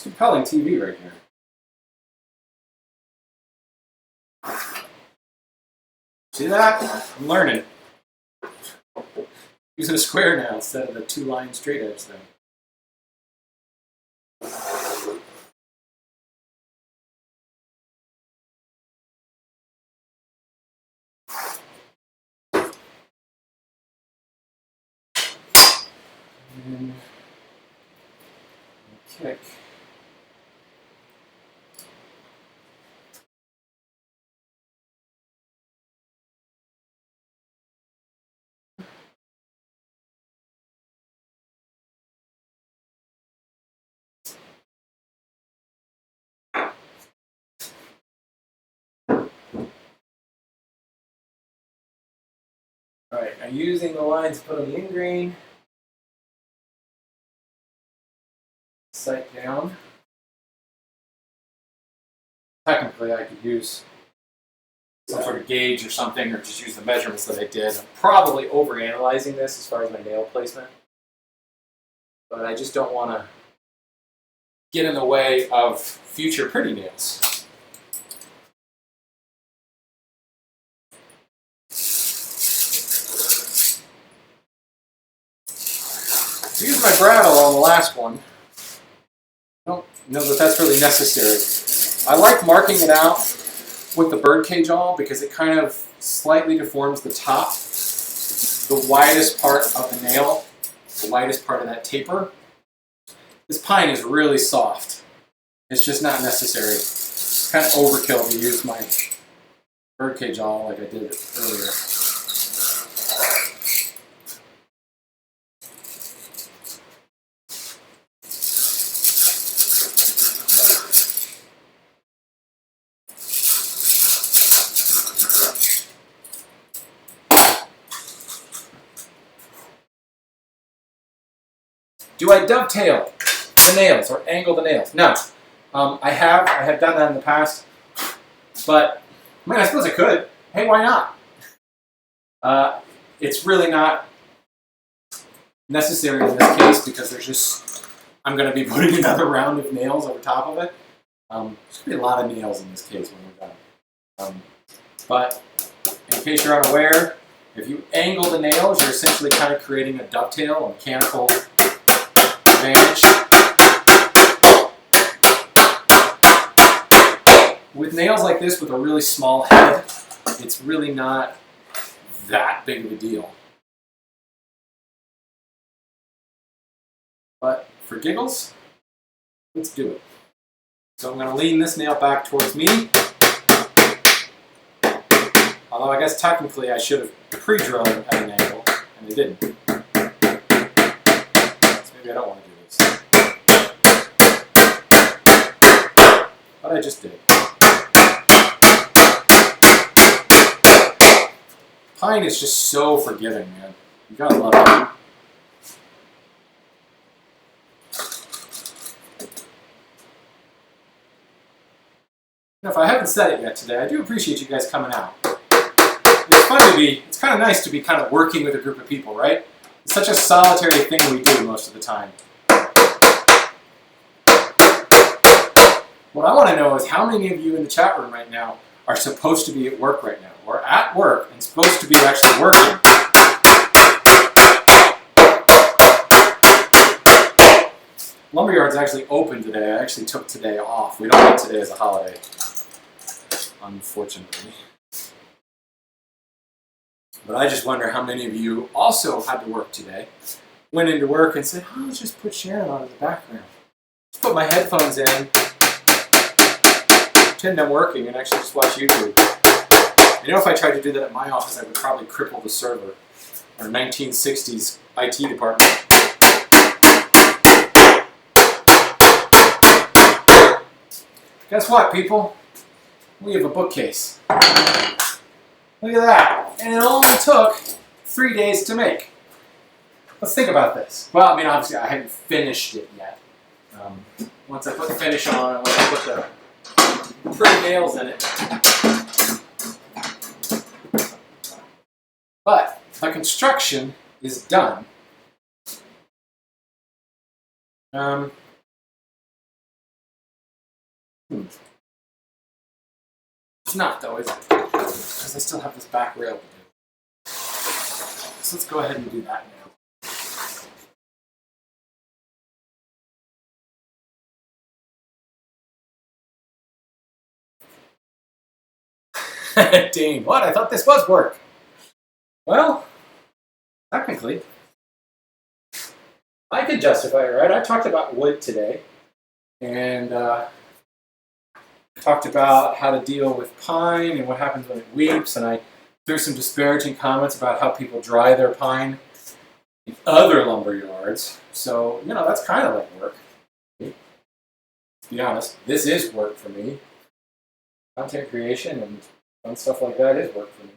compelling TV right here. See that? I'm learning. Using a square now instead of the 2-line straight edge thing. And kick. Alright, now using the lines put on the end grain, sight down. Technically I could use some sort of gauge or something, or just use the measurements that I did. I'm probably overanalyzing this as far as my nail placement, but I just don't want to get in the way of future pretty nails. I used my bradawl on the last one. I don't know that that's really necessary. I like marking it out with the birdcage awl because it kind of slightly deforms the top, the widest part of the nail, the widest part of that taper. This pine is really soft. It's just not necessary. It's kind of overkill to use my birdcage awl like I did earlier. Do I dovetail the nails or angle the nails? No. I have done that in the past, but I mean, I suppose I could. Hey, why not? It's really not necessary in this case because I'm going to be putting another round of nails over top of it. There's going to be a lot of nails in this case when we're done. But in case you're unaware, if you angle the nails, you're essentially kind of creating a dovetail, a mechanical advantage. With nails like this with a really small head, it's really not that big of a deal. But for giggles, let's do it. So I'm going to lean this nail back towards me. Although I guess technically I should have pre-drilled it at an angle, and I didn't. So maybe I don't want to do this. But I just did. Pine is just so forgiving, man. You gotta love it. Now, if I haven't said it yet today, I do appreciate you guys coming out. It's kind of nice to be kind of working with a group of people, right? It's such a solitary thing we do most of the time. What I want to know is how many of you in the chat room right now are supposed to be at work right now, or at work and supposed to be actually working. Lumberyard's actually open today. I actually took today off. We don't have today as a holiday, unfortunately. But I just wonder how many of you also had to work today, went into work and said, oh, let's just put Sharon on in the background. Just put my headphones in, pretend I'm working, and actually just watch YouTube. You know, if I tried to do that at my office, I would probably cripple the server. Our 1960s IT department. Guess what, people? We have a bookcase. Look at that. And it only took 3 days to make. Let's think about this. Well, I mean, obviously, I haven't finished it yet. Once I put the finish on, once I put the pretty nails in it. But the construction is done. It's not, though, is it? Because I still have this back rail to do. So let's go ahead and do that now. Dane, what? I thought this was work. Well, technically, I could justify it, right? I talked about wood today, and talked about how to deal with pine and what happens when it weeps, and I threw some disparaging comments about how people dry their pine in other lumber yards. So, you know, that's kind of like work. To be honest, this is work for me. Content creation and fun stuff like that is work for me.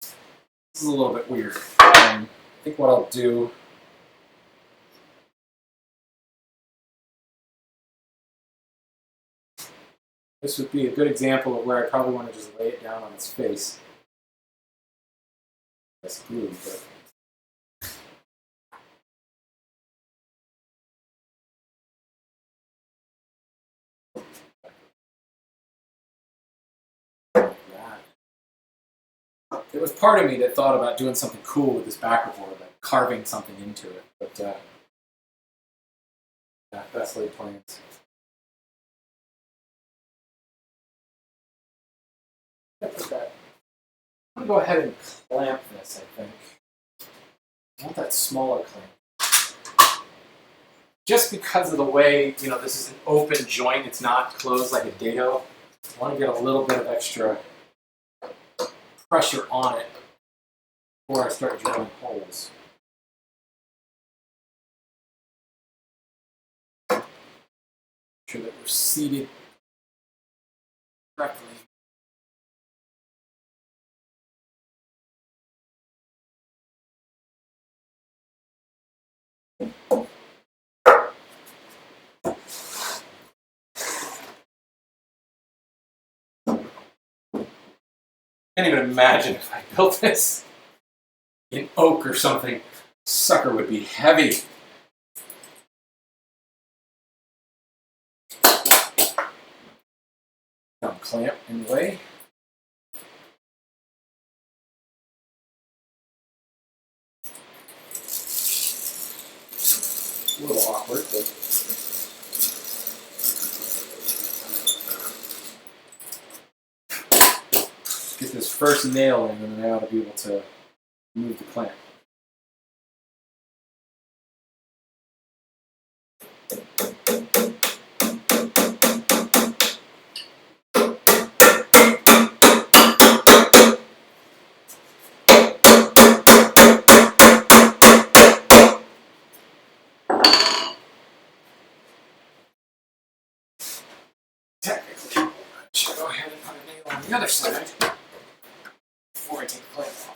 This is a little bit weird. I think what I'll do... This would be a good example of where I probably want to just lay it down on its face. That's glue, but... There was part of me that thought about doing something cool with this backerboard, like carving something into it, but yeah, that's laid plans. I'm going to go ahead and clamp this, I think. I want that smaller clamp. Just because of the way, you know, this is an open joint, it's not closed like a dado. I want to get a little bit of extra pressure on it before I start drilling holes. Make sure that we're seated correctly. Can't even imagine if I built this in oak or something. Sucker would be heavy. Dumb clamp in the way. A little awkward, but get this first nail in, and then I ought to be able to move the clamp. Technically, I should go ahead and put a nail on the other side before I take the clamp off.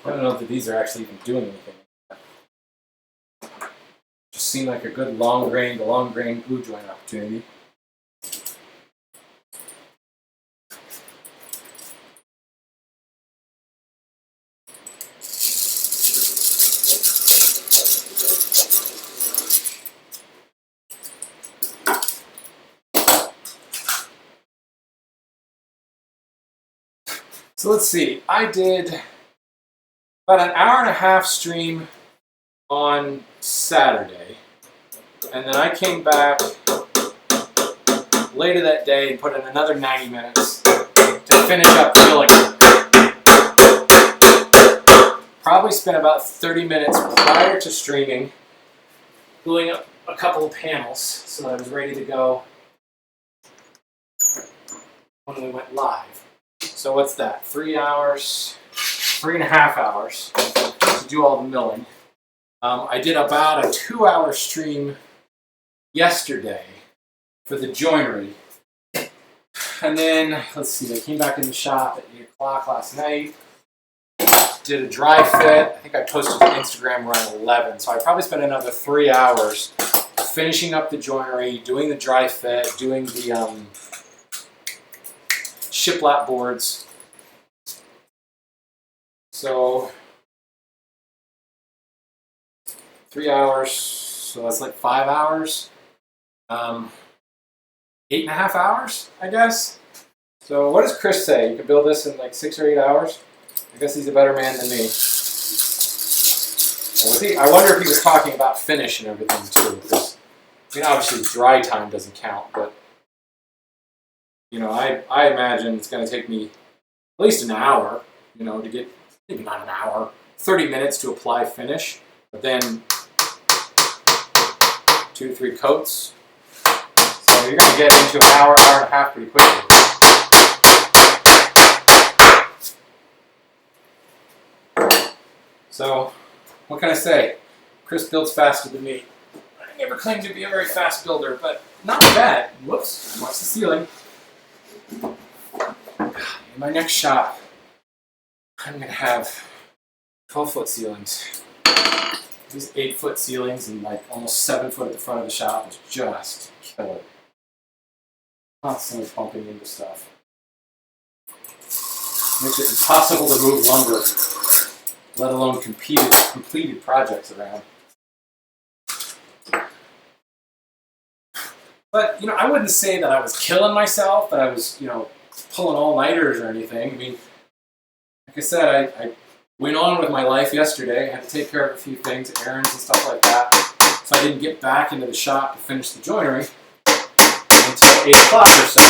I don't know if these are actually even doing anything. Just seemed like a good long grain glue joint opportunity. So let's see, I did about an hour and a half stream on Saturday, and then I came back later that day and put in another 90 minutes to finish up filling. Probably spent about 30 minutes prior to streaming gluing up a couple of panels so that I was ready to go when we went live. So what's that? 3 hours, 3.5 hours to do all the milling. I did about a 2-hour stream yesterday for the joinery. And then, let's see, I came back in the shop at 8 o'clock last night. Did a dry fit. I think I posted to Instagram around 11. So I probably spent another 3 hours finishing up the joinery, doing the dry fit, doing the shiplap boards. So 3 hours, so that's like 5 hours. 8.5 hours, I guess. So what does Chris say? You can build this in like 6 or 8 hours? I guess he's a better man than me. I wonder if he was talking about finish and everything too. Because, I mean, obviously dry time doesn't count, but you know, I imagine it's going to take me at least an hour, you know, to get, maybe not an hour, 30 minutes to apply finish, but then 2 to 3 coats. So you're going to get into an hour, hour and a half pretty quickly. So, what can I say? Chris builds faster than me. I never claimed to be a very fast builder, but not bad. Whoops, watch the ceiling. In my next shop, I'm going to have 12-foot ceilings. These 8-foot ceilings and like almost 7 foot at the front of the shop is just killer. Constantly bumping into stuff. Makes it impossible to move lumber, let alone completed projects around. But, you know, I wouldn't say that I was killing myself, that I was, you know, pulling all-nighters or anything. I mean, like I said, I went on with my life yesterday. I had to take care of a few things, errands and stuff like that. So I didn't get back into the shop to finish the joinery until 8 o'clock or so.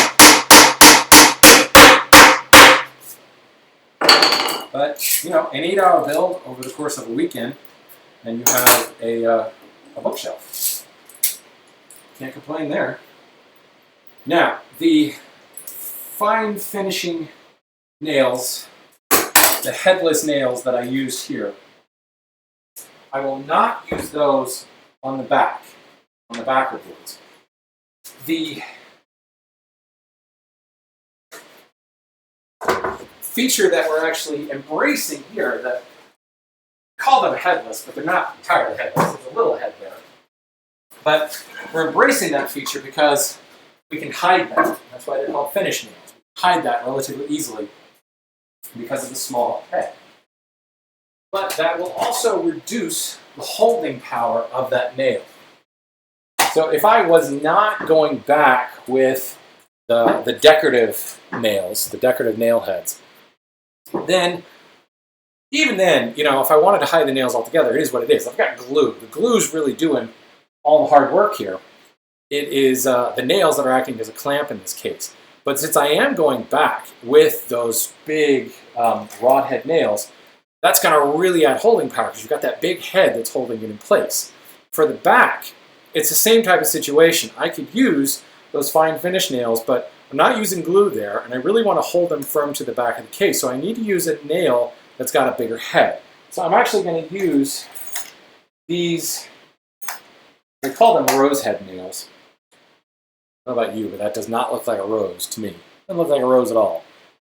But, you know, an 8-hour build over the course of a weekend, and you have a bookshelf. Can't complain there. Now, the fine finishing nails, the headless nails that I used here, I will not use those on the backer boards. The feature that we're actually embracing here, the call them headless, but they're not entirely headless. There's a little head there. But we're embracing that feature because we can hide that. That's why they're called finish nails. We can hide that relatively easily because of the small head. But that will also reduce the holding power of that nail. So if I was not going back with the decorative nails, the decorative nail heads, then, even then, you know, if I wanted to hide the nails altogether, it is what it is. I've got glue. The glue's really doing all the hard work here. It is the nails that are acting as a clamp in this case. But since I am going back with those big rod head nails, that's going to really add holding power because you've got that big head that's holding it in place. For the back, it's the same type of situation. I could use those fine finish nails, but I'm not using glue there, and I really want to hold them firm to the back of the case, so I need to use a nail that's got a bigger head. So I'm actually going to use these, I call them rose head nails. I don't know about you, but that does not look like a rose to me. It doesn't look like a rose at all.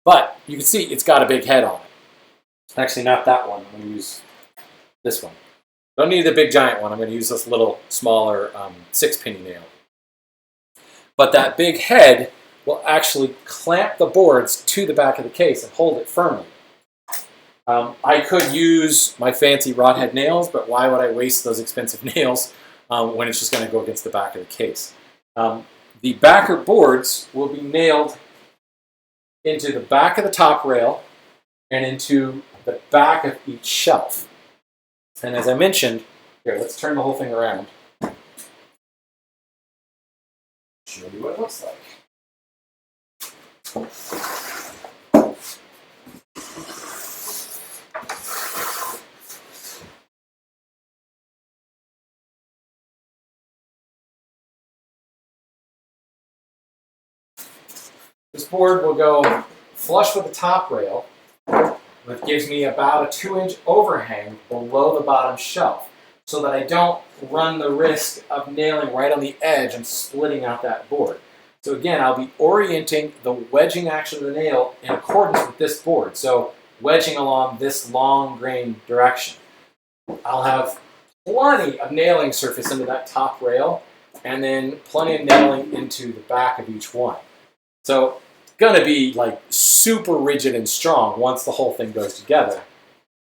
But you can see it's got a big head on it. Actually, not that one. I'm going to use this one. Don't need the big giant one. I'm going to use this little smaller 6-penny nail. But that big head will actually clamp the boards to the back of the case and hold it firmly. I could use my fancy rod head nails, but why would I waste those expensive nails when it's just going to go against the back of the case? The backer boards will be nailed into the back of the top rail and into the back of each shelf. And as I mentioned, here, let's turn the whole thing around. Show you what it looks like. This board will go flush with the top rail, which gives me about a 2-inch overhang below the bottom shelf, so that I don't run the risk of nailing right on the edge and splitting out that board. So again, I'll be orienting the wedging action of the nail in accordance with this board. So wedging along this long grain direction. I'll have plenty of nailing surface into that top rail, and then plenty of nailing into the back of each one. So it's going to be like super rigid and strong once the whole thing goes together.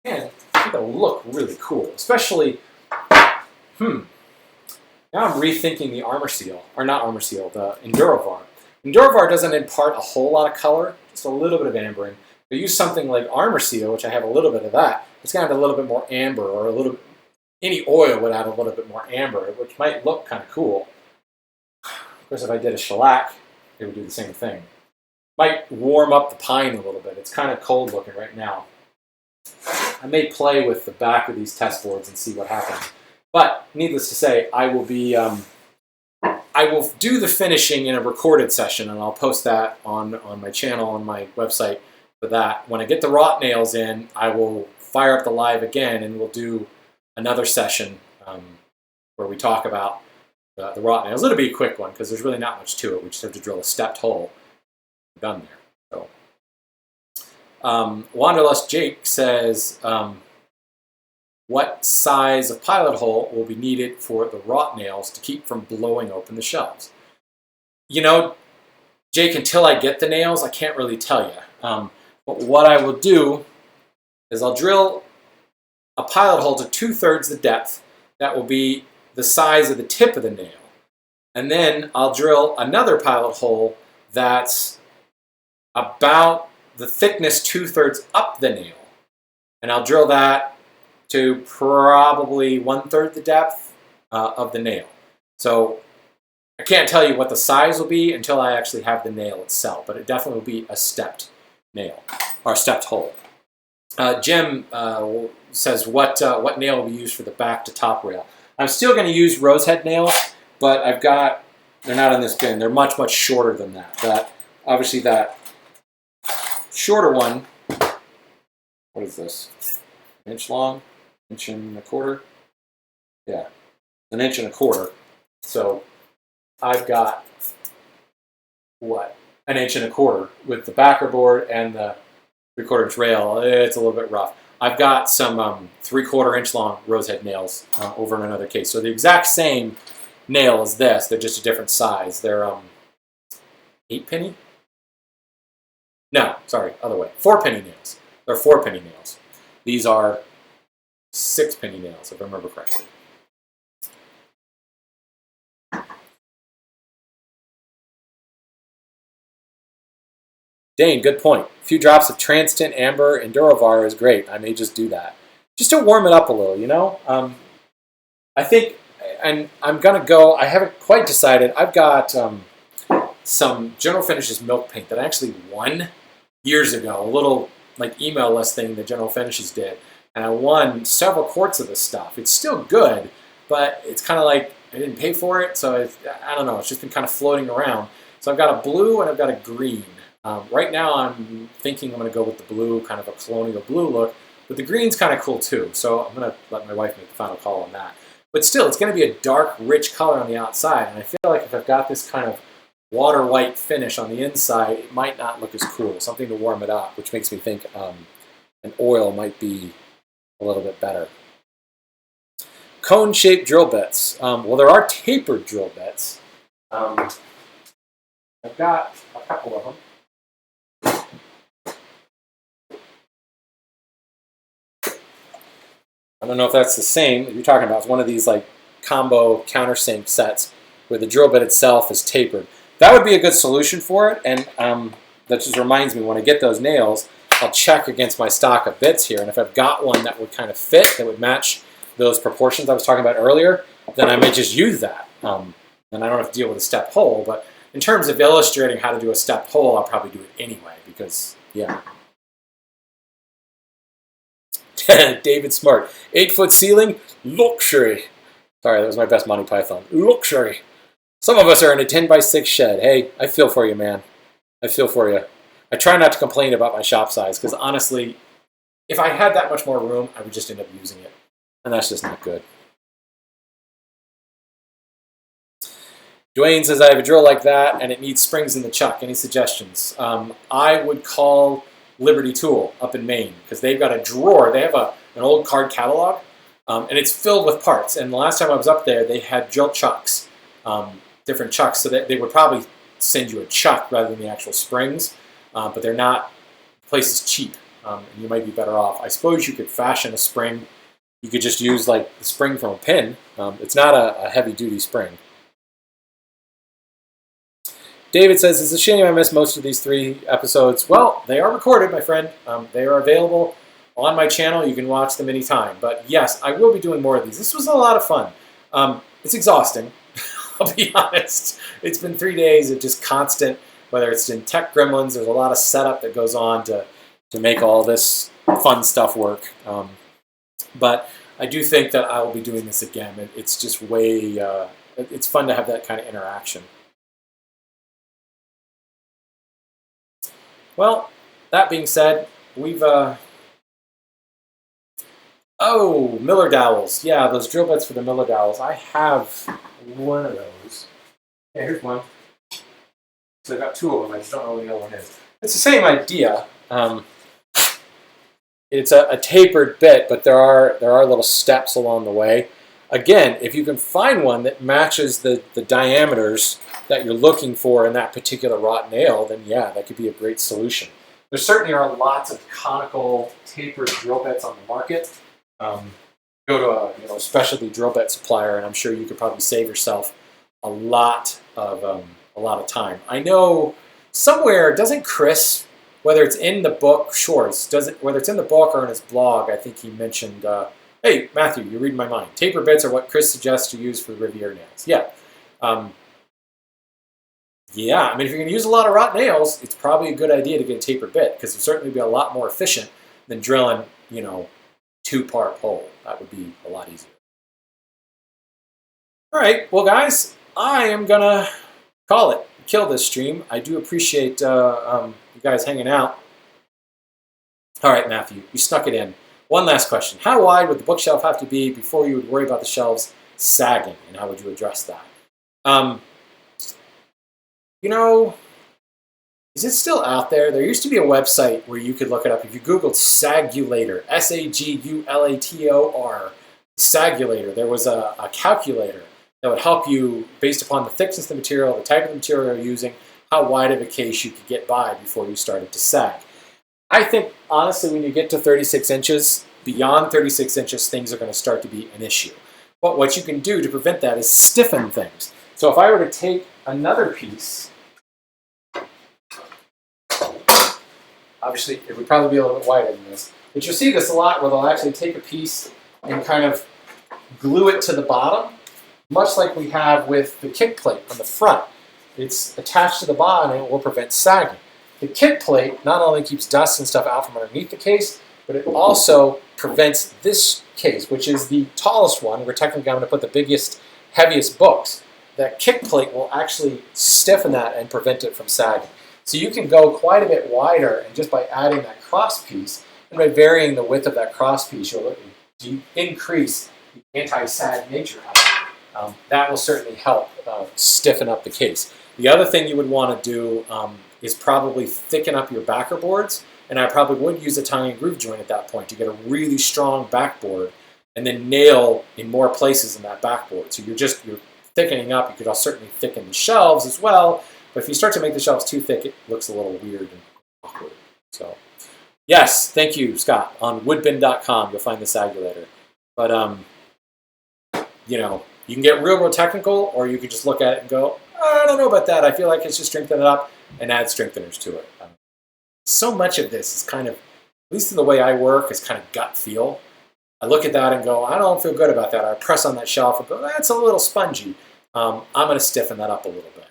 And it'll look really cool, especially, now I'm rethinking the armor seal, or not armor seal, the Endurovar. Endurovar doesn't impart a whole lot of color, just a little bit of ambering. But use something like armor seal, which I have a little bit of that, it's going to have a little bit more amber, or a little, any oil would add a little bit more amber, which might look kind of cool. Of course, if I did a shellac, it would do the same thing. Might warm up the pine a little bit. It's kind of cold looking right now. I may play with the back of these test boards and see what happens. But needless to say, I will do the finishing in a recorded session, and I'll post that on my channel, on my website for that. When I get the wrought nails in, I will fire up the live again, and we'll do another session where we talk about the wrought nails. It'll be a quick one because there's really not much to it. We just have to drill a stepped hole. Done there. So, Wanderlust Jake says, what size of pilot hole will be needed for the wrought nails to keep from blowing open the shelves? You know, Jake, until I get the nails, I can't really tell you. But what I will do is I'll drill a pilot hole to 2/3 the depth. That will be the size of the tip of the nail. And then I'll drill another pilot hole that's about the thickness 2/3 up the nail. And I'll drill that to probably 1/3 the depth of the nail. So I can't tell you what the size will be until I actually have the nail itself, but it definitely will be a stepped nail, or a stepped hole. Jim says, what nail will be used for the back to top rail? I'm still going to use rosehead nails, but they're not in this bin. They're much, much shorter than that. Obviously that shorter one, what is this? An inch long? Inch and a quarter? Yeah, an inch and a quarter. So I've got, an inch and a quarter with the backer board and the 3/4 inch rail. It's a little bit rough. I've got some 3/4 inch long rosehead nails over in another case. So the exact same nail as this, they're just a different size. They're 8-penny? No, sorry, other way. 4-penny nails. They're 4-penny nails. These are 6-penny nails, if I remember correctly. Dane, good point. A few drops of Transtant, Amber, and Duravar is great. I may just do that. Just to warm it up a little, you know? I think, and I'm going to go, I haven't quite decided. I've got some General Finishes milk paint that I actually won years ago. A little like email list thing that General Finishes did. And I won several quarts of this stuff. It's still good, but it's kind of like I didn't pay for it. So I don't know. It's just been kind of floating around. So I've got a blue and I've got a green. Right now I'm thinking I'm going to go with the blue, kind of a colonial blue look, but the green's kind of cool too. So I'm going to let my wife make the final call on that. But still, it's going to be a dark, rich color on the outside, and I feel like if I've got this kind of water white finish on the inside, it might not look as cool. Something to warm it up, which makes me think an oil might be a little bit better. Cone-shaped drill bits. Well, there are tapered drill bits. I've got a couple of them. I don't know if that's the same that you're talking about. It's one of these like combo countersink sets where the drill bit itself is tapered. That would be a good solution for it, and that just reminds me, when I get those nails, I'll check against my stock of bits here, and if I've got one that would kind of fit, that would match those proportions I was talking about earlier, then I may just use that. And I don't have to deal with a step hole, but in terms of illustrating how to do a step hole, I'll probably do it anyway, because, yeah. David Smart. 8-foot ceiling, luxury. Sorry, that was my best Monty Python. Luxury. Some of us are in a 10x6 shed. Hey, I feel for you, man. I feel for you. I try not to complain about my shop size, because honestly, if I had that much more room, I would just end up using it. And that's just not good. Dwayne says, I have a drill like that, and it needs springs in the chuck. Any suggestions? I would call Liberty Tool up in Maine, because they've got a drawer. They have an old card catalog, and it's filled with parts. And the last time I was up there, they had drill chucks, different chucks, so that they would probably send you a chuck rather than the actual springs, but they're not, the place is cheap, and you might be better off. I suppose you could fashion a spring. You could just use like the spring from a pin. It's not a heavy-duty spring. David says, it's a shame I missed most of these 3 episodes. Well, they are recorded, my friend. They are available on my channel. You can watch them anytime. But yes, I will be doing more of these. This was a lot of fun. It's exhausting, I'll be honest. It's been 3 days of just constant, whether it's in tech gremlins, there's a lot of setup that goes on to make all this fun stuff work. But I do think that I will be doing this again. It's just way, it's fun to have that kind of interaction. Well, that being said, we've, oh, Miller dowels. Yeah, those drill bits for the Miller dowels. I have one of those. Yeah, here's one. So I've got 2 of them. I just don't know what the other one is. It's the same idea. It's a tapered bit, but there are little steps along the way. Again, if you can find one that matches the diameters that you're looking for in that particular wrought nail, then yeah, that could be a great solution. There certainly are lots of conical tapered drill bits on the market. Go to a specialty drill bit supplier, and I'm sure you could probably save yourself a lot of time. I know somewhere, doesn't Chris, whether it's in the book, whether it's in the book or in his blog, I think he mentioned, hey, Matthew, you're reading my mind. Taper bits are what Chris suggests to use for the Riviera nails. Yeah. Yeah, I mean, if you're going to use a lot of wrought nails, it's probably a good idea to get a tapered bit, because it'll certainly be a lot more efficient than drilling, 2-part hole. That would be a lot easier. All right, well, guys, I am going to kill this stream. I do appreciate you guys hanging out. All right, Matthew, you snuck it in. One last question. How wide would the bookshelf have to be before you would worry about the shelves sagging, and how would you address that? Is it still out there? There used to be a website where you could look it up. If you Googled Sagulator, Sagulator, Sagulator, there was a calculator that would help you based upon the thickness of the material, the type of the material you're using, how wide of a case you could get by before you started to sag. I think, honestly, when you get to 36 inches, beyond 36 inches, things are going to start to be an issue. But what you can do to prevent that is stiffen things. So if I were to take another piece, obviously it would probably be a little bit wider than this, but you'll see this a lot where they'll actually take a piece and kind of glue it to the bottom, much like we have with the kick plate on the front. It's attached to the bottom and it will prevent sagging. The kick plate not only keeps dust and stuff out from underneath the case, but it also prevents this case, which is the tallest one, where technically I'm going to put the biggest, heaviest books. That kick plate will actually stiffen that and prevent it from sagging. So you can go quite a bit wider, and just by adding that cross piece, and by varying the width of that cross piece, you'll increase the anti-sag nature of it. That will certainly help stiffen up the case. The other thing you would want to do is probably thicken up your backer boards, and I probably would use a tongue and groove joint at that point to get a really strong backboard and then nail in more places in that backboard. So you're thickening up. You could certainly thicken the shelves as well, but if you start to make the shelves too thick, it looks a little weird and awkward. So yes, thank you, Scott. On woodbin.com, you'll find the Sagulator. But you know, you can get real technical, or you could just look at it and go, I don't know about that. I feel like it's just strengthen it up and add strengtheners to it. So much of this is kind of, at least in the way I work, is kind of gut feel. I look at that and go, I don't feel good about that. I press on that shelf and go, that's a little spongy. I'm going to stiffen that up a little bit.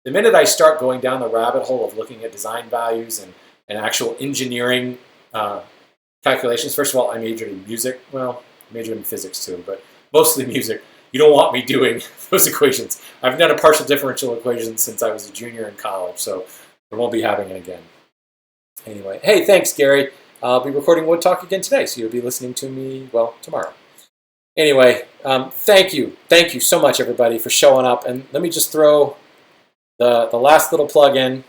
The minute I start going down the rabbit hole of looking at design values and actual engineering calculations, first of all, I majored in music. Well, I majored in physics too, but mostly music. You don't want me doing those equations. I've done a partial differential equation since I was a junior in college, so I won't be having it again. Anyway, hey, thanks, Gary. I'll be recording Wood Talk again today, so you'll be listening to me, well, tomorrow. Anyway, thank you. Thank you so much, everybody, for showing up. And let me just throw the last little plug in.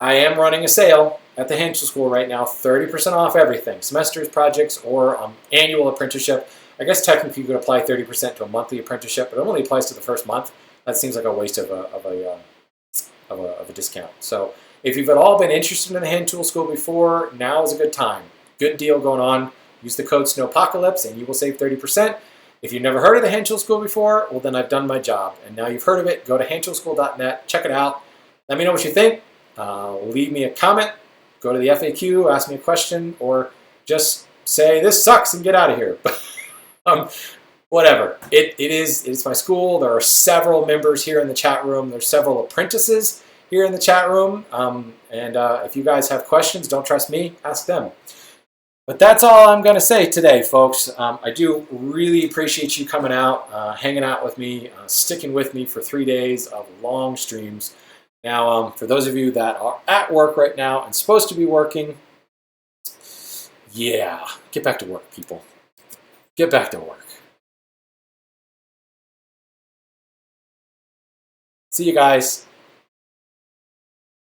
I am running a sale at the Hand Tool School right now, 30% off everything, semesters, projects, or annual apprenticeship. I guess technically you could apply 30% to a monthly apprenticeship, but it only applies to the first month. That seems like a waste of a discount. So if you've at all been interested in the Hand Tool School before, now is a good time. Good deal going on. Use the code SNOWPOCALYPSE and you will save 30%. If you've never heard of the Hand Tool School before, well then I've done my job. And now you've heard of it, go to handtoolschool.net, check it out. Let me know what you think. Leave me a comment, go to the FAQ, ask me a question, or just say this sucks and get out of here. Whatever. It's my school. There are several members here in the chat room. There's several apprentices here in the chat room. If you guys have questions, don't trust me, ask them. But that's all I'm going to say today, folks. I do really appreciate you coming out, hanging out with me, sticking with me for 3 days of long streams. Now, for those of you that are at work right now and supposed to be working, yeah, get back to work, people. Get back to work. See you guys.